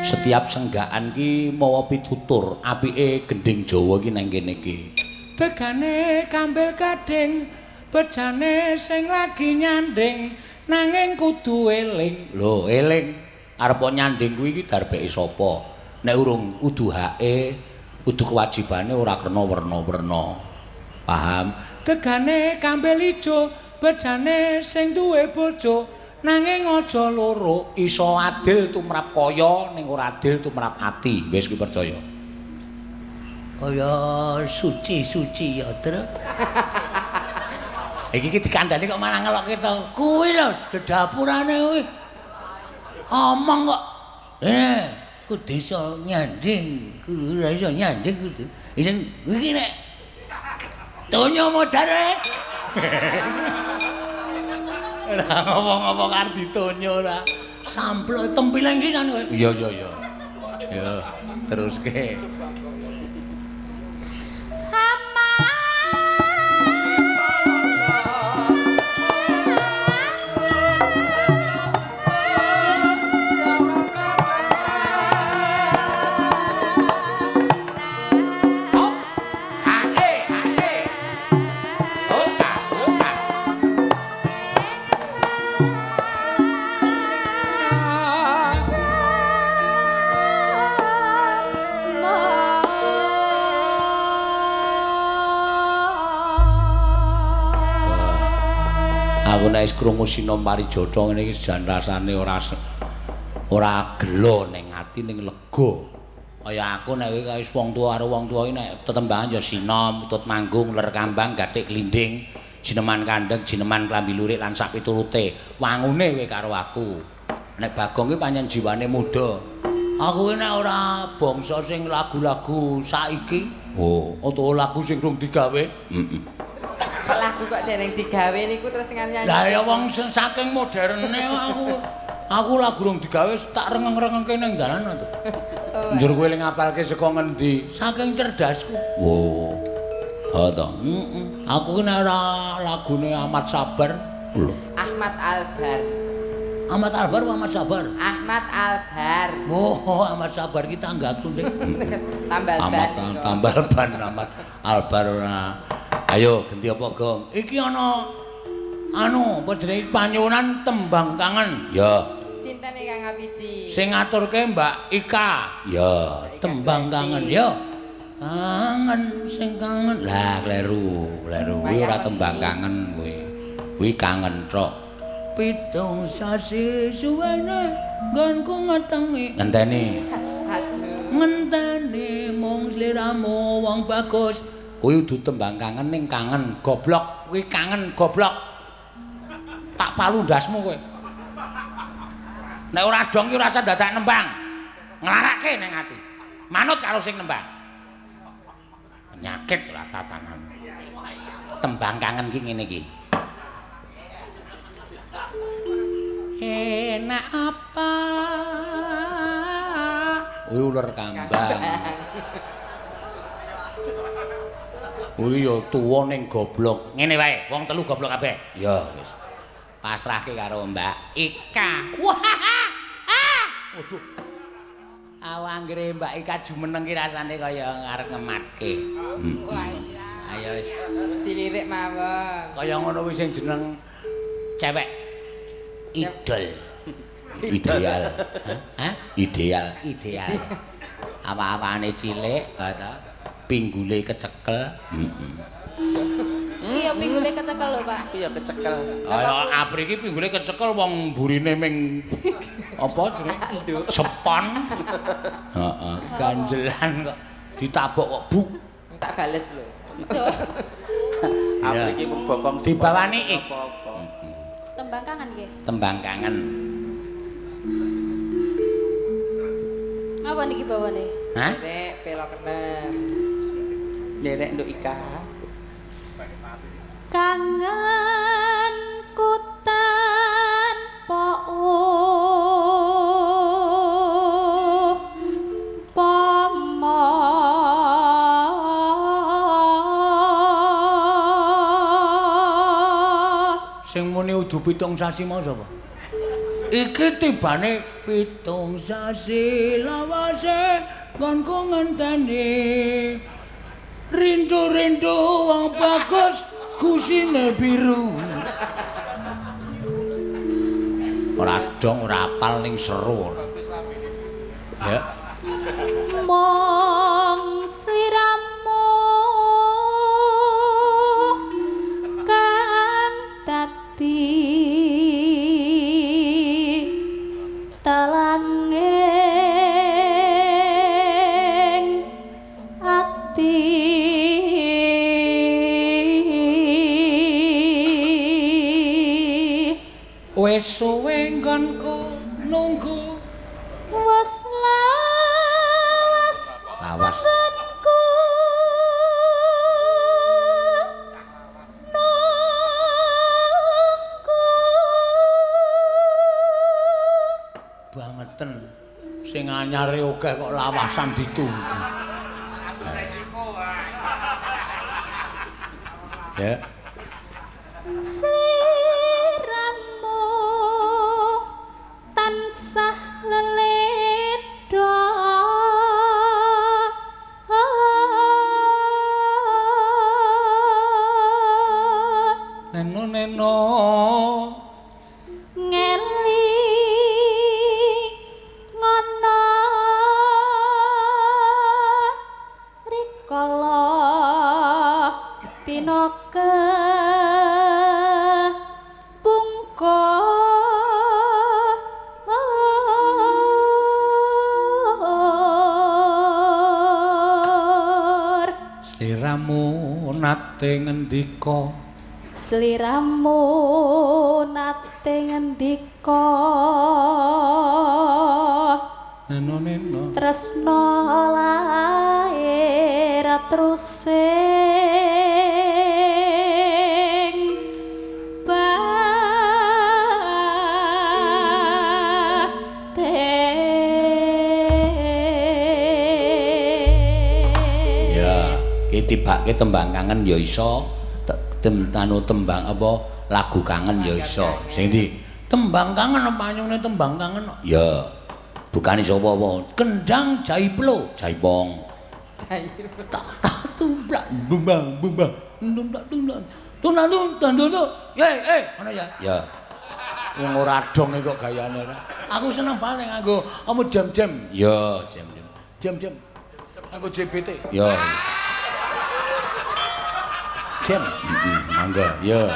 Setiap senggaan ki mawa pitutur apike gending Jawa ki nang kene ki. Tegane kambil kading, bejane sing lagi nyanding nanging kudu eling. Lho, eling arep nyanding kuwi iki darbeke sapa? Nek urung kudu hake, kudu kewajibane ora kena werna-werna. Paham? Tegane kambil ijo, bejane sing duwe bojo nanging aja loro, iso adil tumrap kaya ning ora adil tumrap ati. Wis kuwi percaya. Kaya suci-suci ya, Tru. Iki dikandani kok malah ngelokke to. Kuwi lho dedapurane kuwi. Omong kok. Kudu iso nyanding, kudu ora iso nyanding kudu. Iki nek donya modar wae. Ora ngomong-ngomong arep ditonyo ora. Samplo tempiling sisan kowe. Iya. Ya, teruske. Aku nek wis krungu Sinom Parijatha ngene iki jan rasane ora gelo ning ati ning lega. Kaya aku nek wis wong tuwa karo wong tuwa iki nek tetembangan ya Sinom, Tut Manggung, Ler Kambang, Gathik Glinding, Jineman Kandheng, Jineman Klambi Lurik lan sak piturute. Wangune kowe karo aku. Nek Bagong ki pancen jiwane muda. Aku nek ora bangsa sing lagu-lagu saiki. Oh, utawa lagu sing rung digawe. Heeh. Lagu kok dereng digawe niku terus nyanyi. Lah ya wong sing saking moderne aku. Aku lagu rung digawe tak rengeng-rengengke ning dalan to. Njur kowe ling ngapalke saka ngendi? Saking cerdasku. Oh. Ha to. Heeh. Aku nek ora lagune Ahmad Sabar. Lho. Ahmad Albar. Ahmad Albar apa Ahmad Sabar? Ahmad Albar. Oh, Ahmad Sabar ki tanggatu ning. Tambal ban. Tambal ban Ahmad Albar ora. Ayo ganti apa, Gong? Iki ana anu apa jenenge panyuwunan tembang kangen. Ya. Sinten Kang Apiji? Sing ngaturke Mbak Ika. Ya, tembang kangen ya. Kangen sing kangen. Lah kleru. Kuwi ora tembang kangen kuwi. Kuwi kangen tok. Pitung sasi suwene nggonku ngetengi. Ngenteni. Aduh. Ngenteni mung sliramu wong bagus. Kuwi udu tembang kangen ning kangen goblok. Kuwi kangen goblok. Tak palu ndasmu kowe. Nek ora dong ki ora usah dadak nembang. Nglarake ning ati. Manut karo sing nembang. Penyakit ora tatanan. Tembang kangen ki ngene iki. Enak apa? Kuwi uler kambang. Kuwi ya tuwa ning goblok. Ngene wae, wong telu goblok kabeh. Ya wis. Pasrahke karo Mbak Ika. Wah. Waduh. Aw anggere Mbak Ika jumeneng ki rasane kaya ngarep ngematke. Ayo wis Dilirik mawon. kaya ngono wis sing jeneng cewek idol. Ideal. Hah? Ideal. Apa-apane cilik, kata pinggule kecekel. Iya pinggule kecekel lho, Pak. Iya kecekel. Kaya apri iki pinggule kecekel wong burine ming apa jenenge? Sepon. Heeh, ganjelan kok ditabok kok buk. Tak bales lho. Apri iki mung bokong Dibawani ik. apa-apa. Tembang kangen nggih. Tembang kangen. Apa niki bawane? Hah? Nek pelok kenem. Nyerek nduk Ika. Kangen kutan po pomo Sing muni udu pitung sasi mau sapa? Iki tibane pitung sasi lawase nggonku ngenteni. Rindu-rindu wong bagus gusine biru. Ora dong ora apal ning seru. Ya. mong sliramu kang dadi talanging ati. Wis suwe nggonku nunggu Wes lawas lawas. nggonku nunggu Bangeten sing anyare akeh kok lawasan ditunggu. Ya. sliramu tansah leledha Neno ngeli ngono rikala tinaka pungkur sliramu nate ngendika sliramu nate ngendika tresno lair trusing batin ya tibake tembang kangen ya iso tembang apa lagu kangen ya iso sing ndi tembang kangen apa anyune tembang kangen ya bukan iso apa kendang jaiplo jaipong tak tumplak bumbang tumplak tunandu ngono ya wong ora dong kok gayane aku seneng banget nganggo kamu jam-jam ya jam aku JBT ya jam mangga ya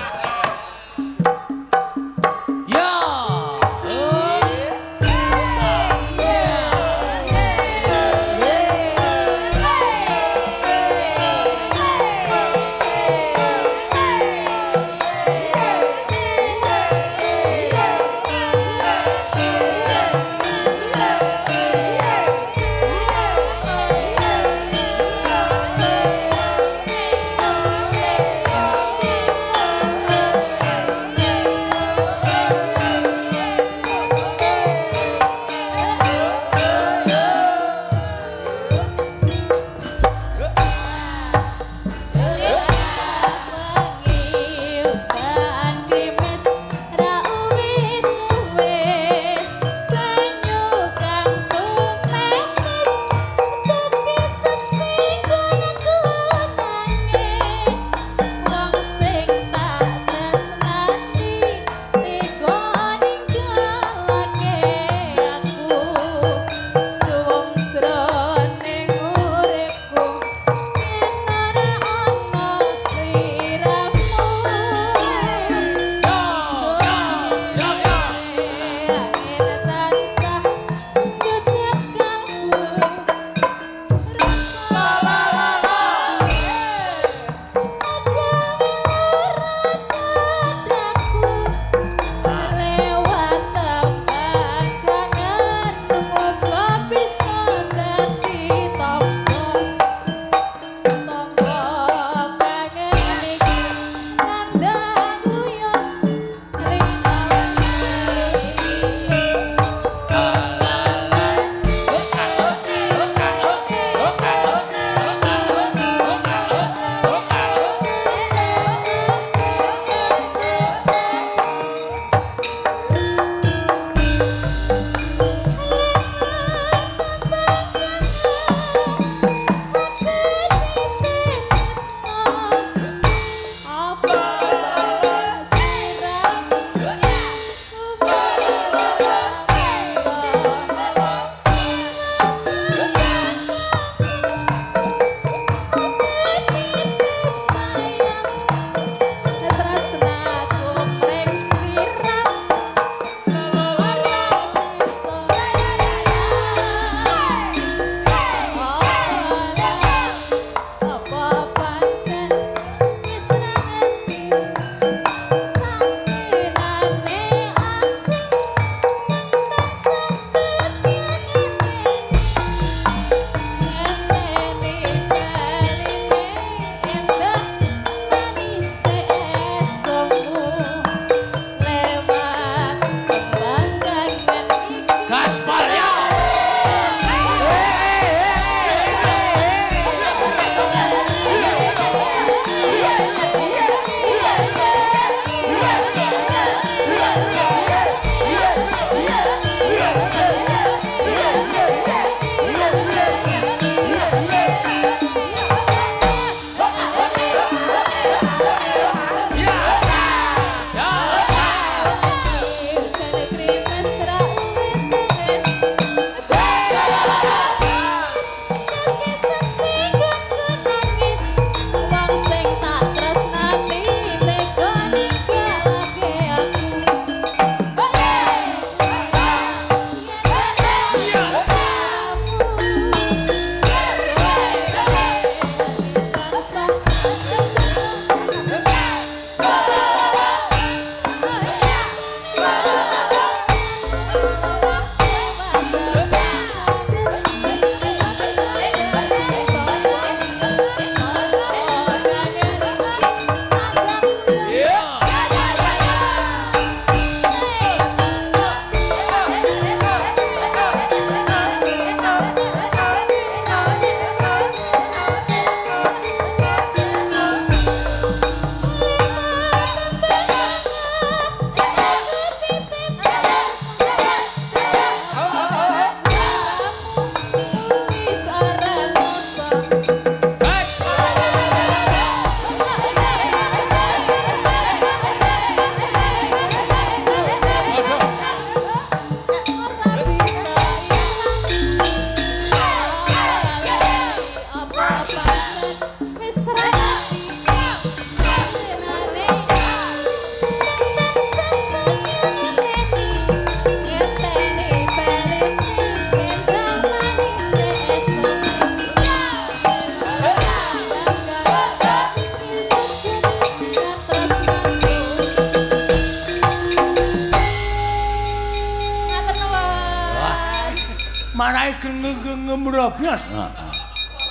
Gembrabias.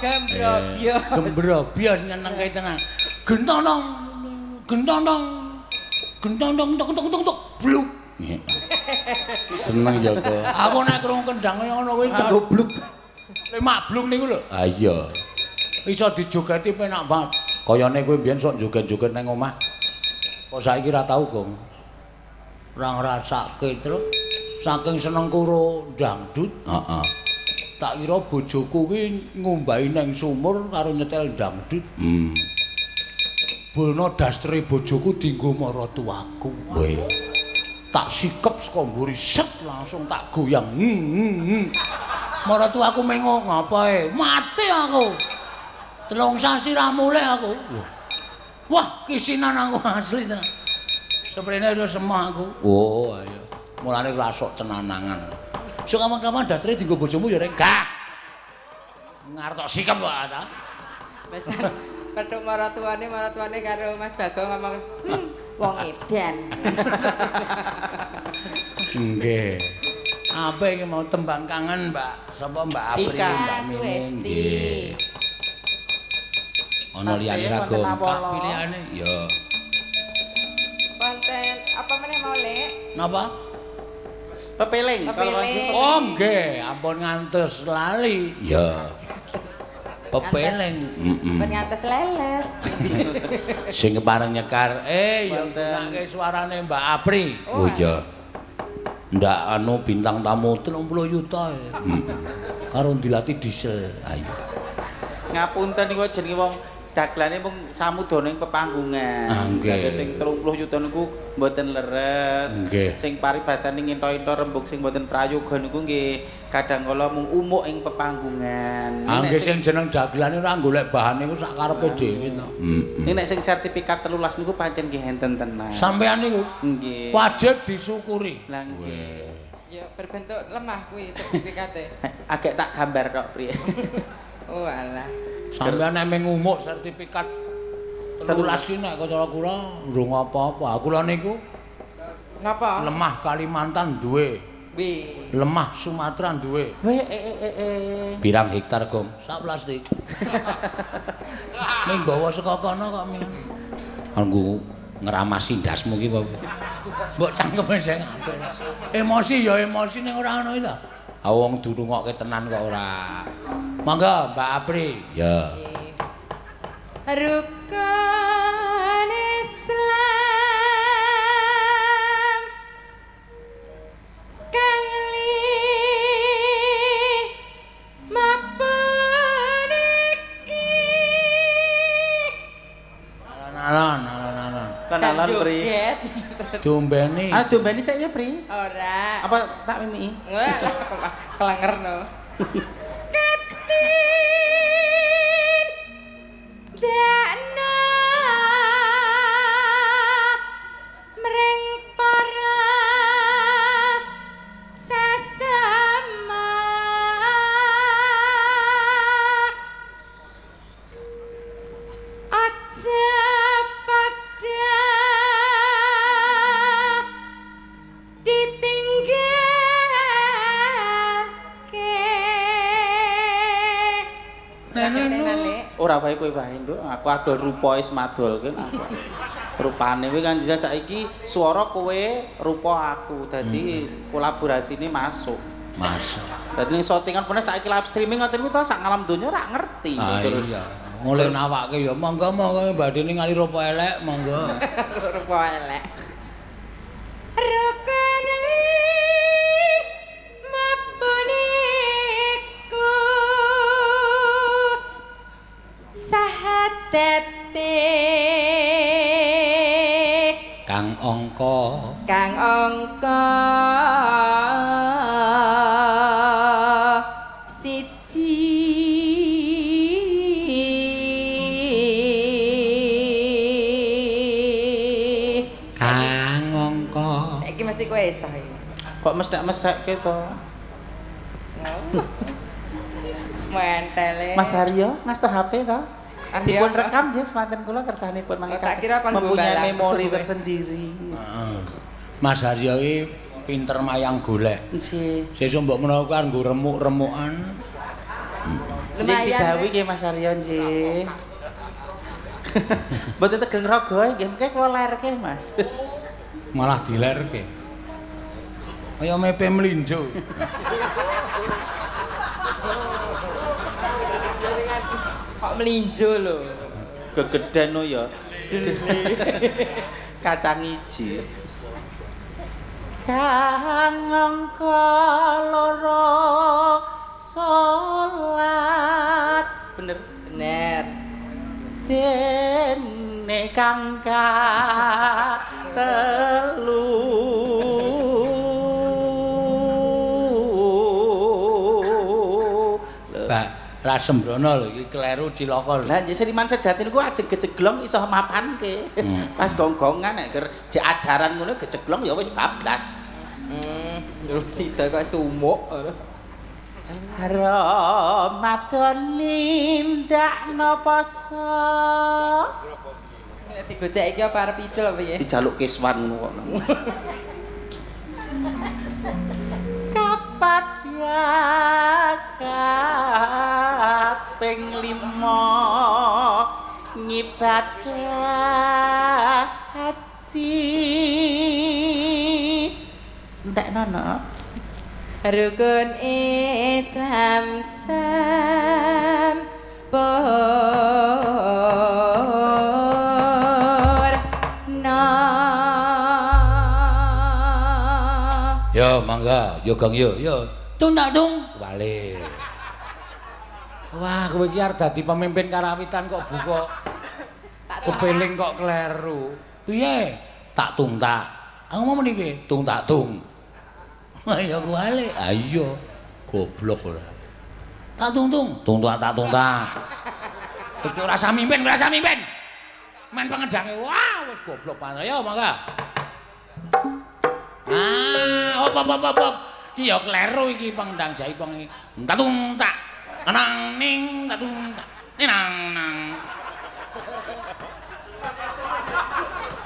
Gembrobios. Gembrabias nyeneng kae tenan. Gentong. Gentong tok bluk. Seneng Joko. Aku nek krungu kendang ngono kuwi goblok. Lemak bluk niku lho. Ha iya. Iso dijogeti penak banget. Kayane kowe mbiyen sok joget-joget nang omah. Kok saiki ra tau, Gong? Ora ngrasake terus saking seneng karo dangdut. Heeh. Tak kira bojoku kuwi ngombahi nang sumur karo nyetel dangdut. Bulna dastere bojoku dienggo maratuwaku. Weh. Tak sikep saka mburi set langsung tak goyang. Maratuwaku mengo ngapae? Mati aku. 3 sasi ra mulih aku. Wah, kisinan aku asli tenan. Seprene wis semah aku. Oh, ayo. Mulane ora sok cenanangan. Sok kapan-kapan dastere dienggo bojomu ya rek. Gah. Ngarep tok sikep kok ta. Besan petuk maratuwane karo Mas Bagong ngomong, wong edan. Nggih. Apa iki mau tembang kangen, Mbak? Sapa Mbak Apri, Mbak Mini? Nggih. Ana liyane ra Gong. Tak pilihane ya. Konten apa meneh mau Lek? Napa? Pepeling. Oh nggih, ampun ngantos lali. Ya. Pepeling. Ben ngantes leles. Sing kepareng nyekar, ya Wonten. ngake suarane Mbak Apri. Oh, iya. Ndak anu bintang tamu 30 juta. Karo dilatih diesel. Ayo. Ngapunten niku jenenge wong daglane mung samudana ing pepanggungan. Nggih. Dados sing 30 juta niku mboten leres. Nggih. Sing paribasane nginto-into rembug sing mboten prayoga niku nggih kadang kala mung umuk ing pepanggungan. Nggih sing jeneng dagelane ora golek bahan niku sak karepe dhewe to. Nek sing sertifikat 13 niku pancen nggih enten tenan. Sampeyan niku Nggih. wajib disyukuri. Lah nggih. Ya berbentuk lemah kuwi sertifikate. Agek tak gambar tok priye. Oh alah. Sampeyan nek mung umuk sertifikat 13 nek cara kula ndung apa-apa. Kula niku Ngapa? lemah Kalimantan duwe, Bi. lemah Sumatera duwe. Weh Pirang hektar, Gong? Sak plastik. Ning gawa saka kono kok mi. Anggo ngramasi ndasmu ki apa? Mbok cangkeme sing apik. Emosi ya emosi ning ora ono iki ta. Ha wong durungokke tenan kok ora. Monggo Mbak Apri. Ya. Rukun Islam kang mapun iki Alon pri. Joget. Diombeni. Ah diombeni sik ya pri. Ora. Apa tak mimiki? Wah, kelengerno. Dakna mring para sesama aja pada ditinggalke. Ora wae kowe wae, Nduk. Aku adol rupa wis madolke aku. Rupane kowe kan jeneng saiki swara kowe, rupa aku. Dadi kolaborasine masuk. Mas. Dadi ning shootingan pune saiki live streaming ngoten ku to sak ngalam donya ora ngerti. Iya. Mulai nawake ya monggo badhe ningali rupa elek monggo. Rupa elek. Rukun mapuniku sahadate Kang angka siji Kang angka iki mesti kowe esah iki. Kok mesthek-mesthekke to? Mentele. Mas Haryo, ngasta HP to? Haryo Dipun apa? rekam ya semanten kula kersanipun mangke Oh, tak kira kon mempunyai gombalan. memori tersendiri. Mas Haryo iki pinter mayang golek. Nggih. Sesuk mbok menawa kanggo remuk-remukan. Nggih didhawuhi nggih Mas Aryo nggih. Mboten tegel ngraga nggih, mengke kula lerke Mas. Malah dilerke. Kaya mepe mlinjo. Kok melinjo lho. Gegeden ya. Kacang iji. Kang angka loro salat. Bener. Bener. Dene kang telu. Ra sembrono lho iki kleru cilaka. Lah nggih Seniman Sejati niku ajeng gejeglong iso mapanke. Pas gonggongan nek jek ajaran ngono gejeglong ya wis bablas. Terus sida kok sumuk. Ramadan nindakno poso. Nek digocek iki apa arep idul apa piye? Dijaluk kiswan ngono kok. Kapat yakat ping 5 ngibadah haji. Entekno no. Rukun Islam sempurna. Yo mangga, yo Gang yo. Tung tak tung, wale. Wah, kowe iki arep dadi pemimpin karawitan kok buka kepeling kok kleru. Piye? Tak tung tak. Aku mau muni piye? Tung tak tung. Ayo wale. Ayo. Goblok ora. Tak tung tung, tak tung tak. Terus kowe rasa mimpin. Main pengedange. Wah, wis goblok banget. Ayo mangga. Op. Iki ya kleru iki pengendang jaipong iki. Tatung tak. Nang ning tatung tak. Nang.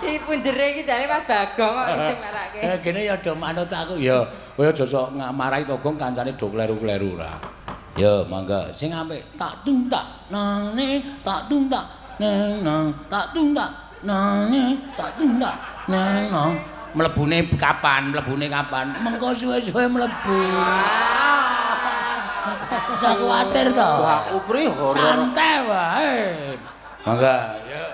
Iki punjere iki jane Mas Bagong kok marake. Kene ya do manut aku ya. Kowe aja sok marahi Togong kancane do kleru-kleru ora. Ya mangga sing apik tak tung tak. Nang ning tak tung tak. Nang tak tung tak. Nang ning tak tung tak. Nang mlebune kapan? Mengko suwe-suwe mlebu. Sak kuwatir to. Aku pri horor. Santai wae. Mangga, ya.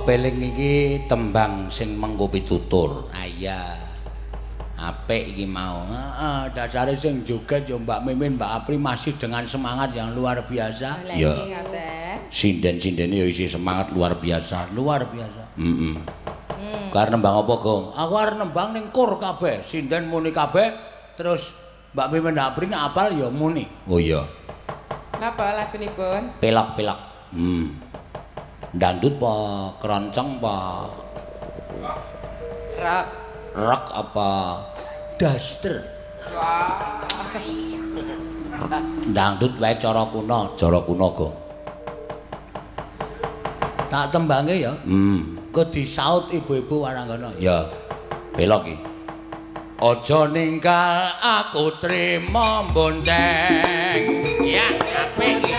kepeling iki tembang sing mengko pitutur. Ah iya. Apik iki mau. Heeh, dasare sing joget ya Mbak Mimin, Mbak Apri masih dengan semangat yang luar biasa. Ya. Sinden-sindene ya isi semangat luar biasa, luar biasa. Karena nembang apa, Gong? Aku arep nembang ning kur kabeh, sinden muni kabeh, terus Mbak Mimin Mbak Apri nek apal ya muni. Oh iya. Napa lagunipun? Pelak-pelak. Dandut apa keroncong apa rock apa daster. Dangdut wae cara kuno Gong. Tak tembange ya. Kok disaut ibu-ibu waranggana. Ya. Belok iki. Aja ninggal aku trimo bonceng. Ya, apik iki.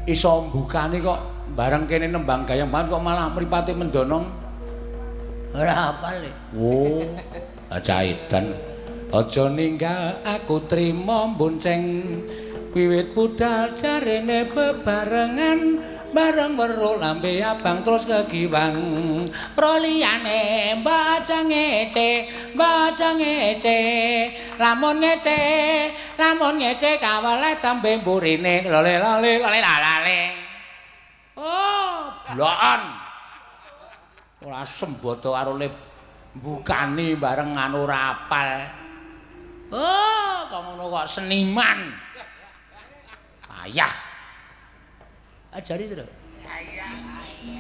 Iso mbukani kok bareng kene nembang gayam banget kok malah mripate mendonong. Ora apal. Oh, jaitan. Aja ninggal aku trimo bonceng. Wiwit budal jarene bebarengan bareng weruh lambe abang terus kegiwang. Proliyane baca ngece lamun ngece kawale tembe mburine lale lalale. Oh, blokan. Ora sembodo karo mbukani bareng anu rapal. Oh, kok ngono kok seniman. Ayah. Ajari terus.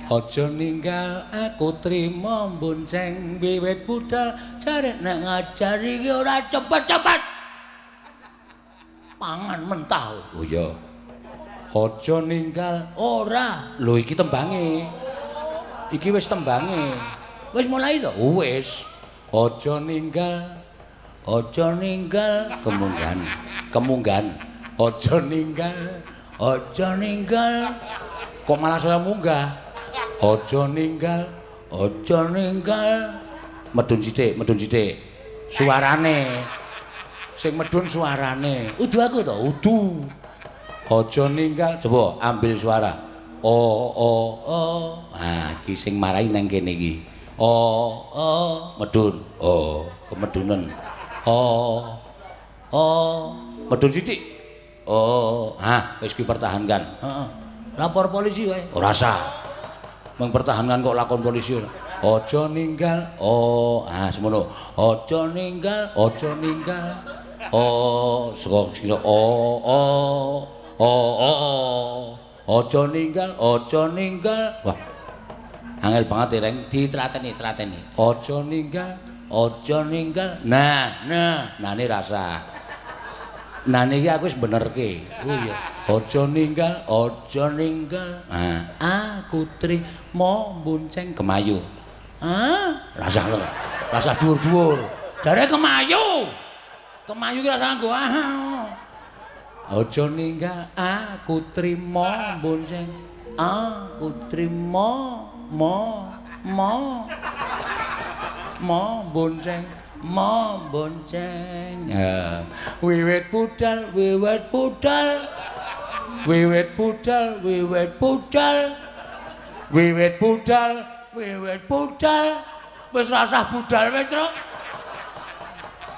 Aja ninggal aku trimo bonceng wiwit budal jare nek ngajari iki ora cepet-cepet. Pangan mentah. Oh iya. Aja ninggal ora. Lho iki tembange. Iki wis tembange. Wis mulai to? Wis. Aja ninggal kemunggan. Aja ninggal. Kok malah saya munggah? Aja ninggal. Medun sithik. Suarane. Sing medun suarane. Udu aku to, udu. Aja ninggal. Coba ambil suara. Oh. Ah, iki sing marahi nang kene iki. Medun. Kemedunen. Medun sithik. Wis ki pertahankan. Heeh. Lapor polisi wae. Ora usah. Mempertahankan kok lakon polisi ora. Aja ninggal. Semono. Aja ninggal. Saka Aja ninggal. Wah. Angel banget reng ditlateni. Aja ninggal. Nah, nane rasa. Nah niki aku wis benerke. Oh iya. Aja ninggal. Aku trimo bonceng Kemayu. Rasa dhuwur-dhuwur. Jare Kemayu. Kemayu ki rasa nggo. Aja ninggal aku trima bonceng. Aku trima mo bonceng. Ya, wiwit budal. Wis rasah budal wis, Truk.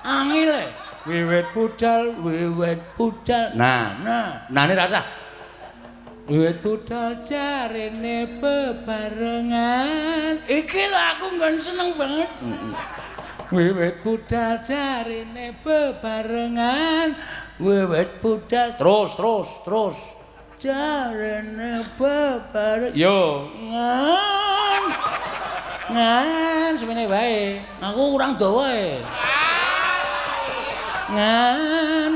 Angel e. Wiwit budal. Nah, ini rasah. Wiwit budal jarene bebarengan. Iki lho aku nggon seneng banget. Wiwit budal jarene bebarengan. Wiwit budal terus. Jarene bebarengan. Yo, ngan semene wae. Aku kurang dawa e. Ngan.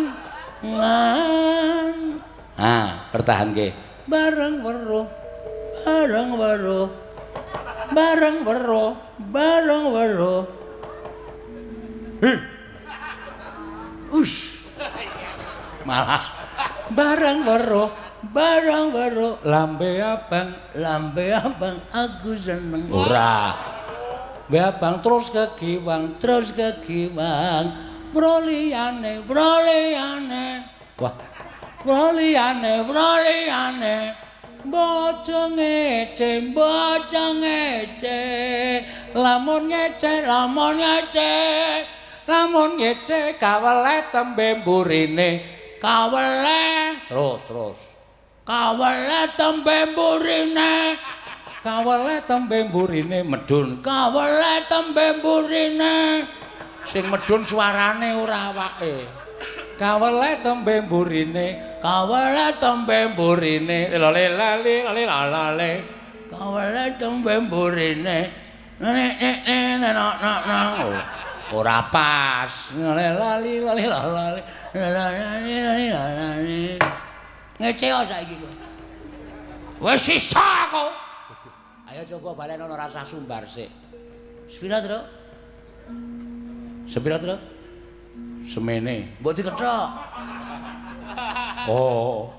Pertahanke. Bareng weruh. Malah bareng weruh. Lambe abang aku seneng. Ora. Lambe abang terus kegiwang. Broliane. Wah. Broliane. Bocong ngece. Lamun ngece kawele tembe mburine. Terus. Kawele tembe mburine medun. Sing medun suarane ora awake. Kawele tembe mburine. Kawele tembe mburine. Ora pas. Lali. Ngece saiki kowe. Wis sisa kok. Ayo coba balen ana rasa sumbar sik. Sepira, Truk? Semene. Mbok dikethok. Oh.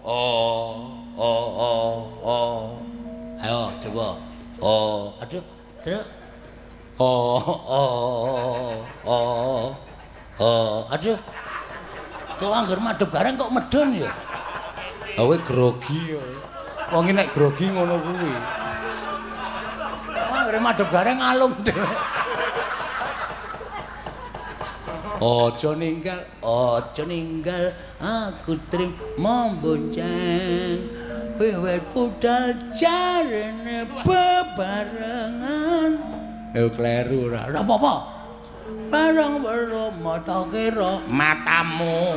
Ayo coba. Aduh, Truk. Aduh. Kok anggar madhep bareng kok medun ya? Kowe grogi ya. Wong nek grogi ngono kuwi. Anggar madhep bareng ngalum dhewe. Aja ninggal aku trimo bonceng. Wiwit budal jarene bebarengan. Kleru ora. Ora apa-apa. Bareng mata kira matamu.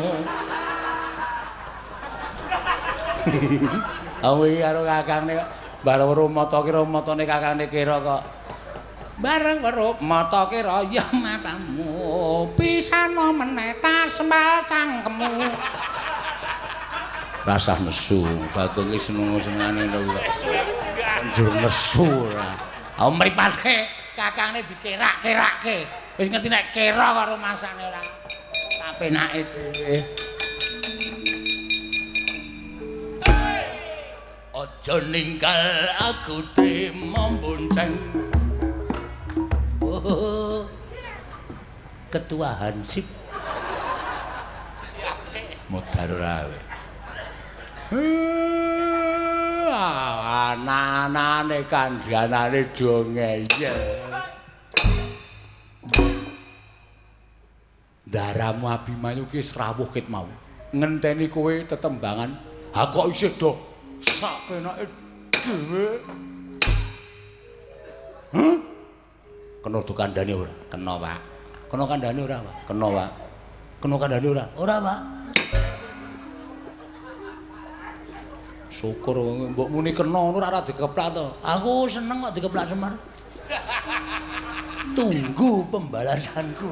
Awi karo kakangne bareng weruh mata kira matane kakangne kira kok. Bareng weruh mata kira ya matamu. Pisano meneh tasembal cangkemmu. Rasah nesu, Bagong iki seneng-senengane lho kok. Njur nesu ora. Mripate kakangne dikerak-kerakke. Wis ngerti nek kera karo masane ora kapenake dhewe. Aja ninggal aku trimo bonceng. Ketua Hansip. Modar ora. Anak-anake kandhanane do ngeyel. Daramu Abimanyu ki rawuh ket mau. Ngenteni kowe tetembangan. Ha kok isih do sak penake dhewe. Kena do kandhane ora? Kena, Pak. Kena kandhane ora, Pak? Kena, Pak. Kena kandhane ora? Ora, Pak. Syukur mbok muni kena ngono ora dikeplak to. Aku seneng kok dikeplak Semar. Tunggu pembalasanku.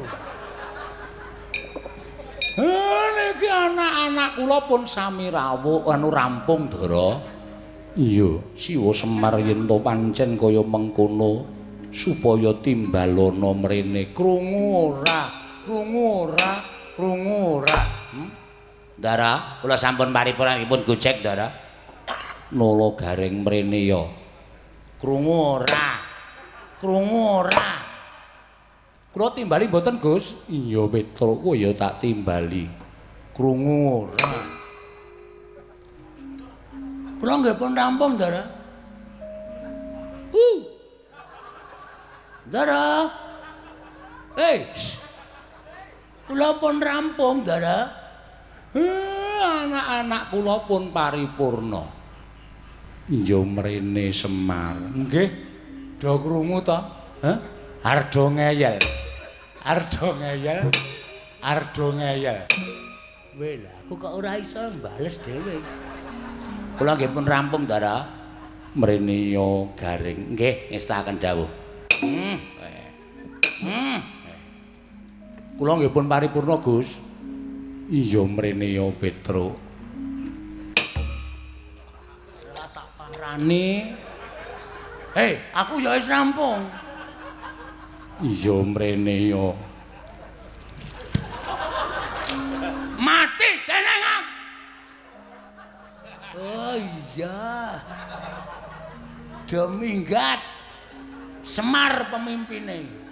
Niki anak-anak kula pun sami rawuh rampung, Dara. Iya, Siwa Semar yen to pancen kaya mengkono supaya timbalana mrene. Krungu ora? Ndara, kula sampun paripurnanipun gojek, Ndara. Nolo garing mrene ya. Krungu ora? Krungu ora? Kula timbali mboten, Gus. Iya, Petruk, kok ya tak timbali. Krungu ora? Kula nggih pun rampung, Ndara. Ndara. Kula pun rampung, Ndara. Anak-anak kula pun paripurna. Iya mrene Semar. Nggih. Do krungu to? Hah? Ardo ngeyel. Ardo ngeyel. Ardo ngeyel. Weh lah, aku kok ora iso bales dhewe. Kula nggih pun rampung, Ndara. Mrene ya garing. Nggih, ngestaken dawuh. Kula nggih pun paripurna, Gus. Iya mrene ya Petruk. Ora tak parani. Aku ya wis rampung. Iya mrene ya. Mati jenengan. Oh iya. Deminggat. Semar pemimpine.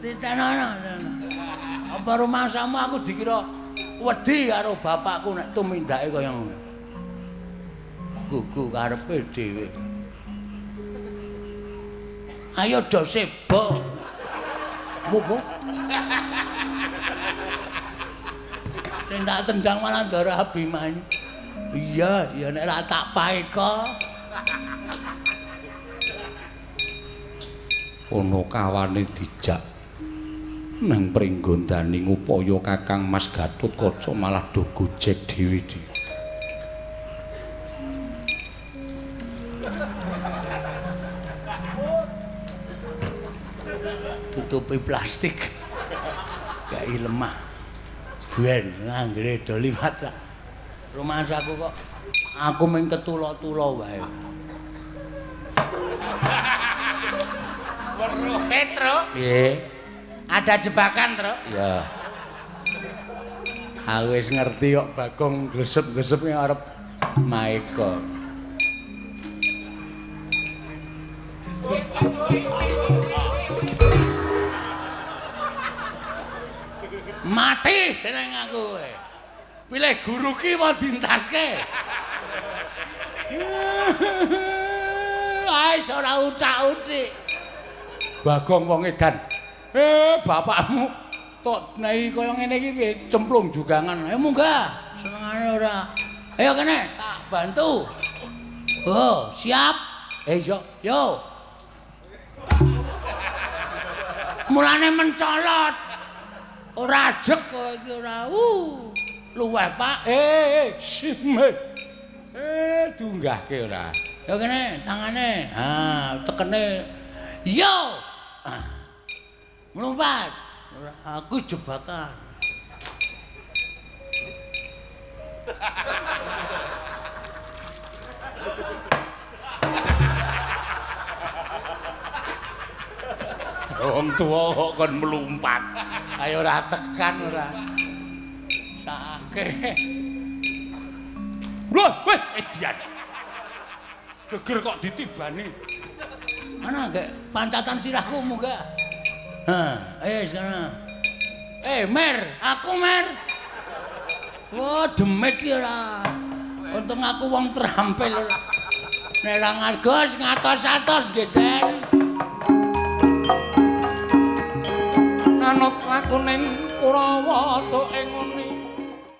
Titanono. Apa rumangsamu aku dikira wedi karo bapakku nek tumindake kaya ngono. Gugu karepe dhewe. Ayo do sebo. Bobo. Tendak tendang malah Ndara Abimane. Iya, ya nek ra tak paeka. Ono kawane dijak nang pringgondaning upaya Kakang Mas Gatotkaca malah do gojek dhewe-dhewe. Tutupi plastik gak lemah. Ben anggere do liwat lah. Rumangsaku kok aku mung ketula-tula wae. Petro? Nggih. Ada jebakan, Tro? Iya. Aku wis ngerti kok Bagong glesep-glesep ning arep maeka. Mati seneng aku kowe. Pilih guru ki mau dintaske. Ae ora utak-utik. Bagong wong edan. Bapakmu tok nehi kaya ngene iki piye cemplung jugangan. Ayo munggah. Senengane ora. Ayo kene tak bantu. Oh, siap. Yo. Mulane mencolot. Ora ajek kowe iki ora. Luweh, Pak. Dunggahke ora. Yo kene tangane. Tekene. Yo. Melompat. Aku jebakan. Wong tuwa kok kon melumpat. Ayo ora tekan ora. Sakake. Loh, weh, edian. Geger kok ditibani. Mana gak pancatan sirahku munggah. Ayo sekarang. Mer, aku Mer. Wah, demit ki ora. Untung aku wong terampil ora. Nek ra ngagos ngatos-atos nggih, Den. Anut laku ning Kurawa tok ing ngene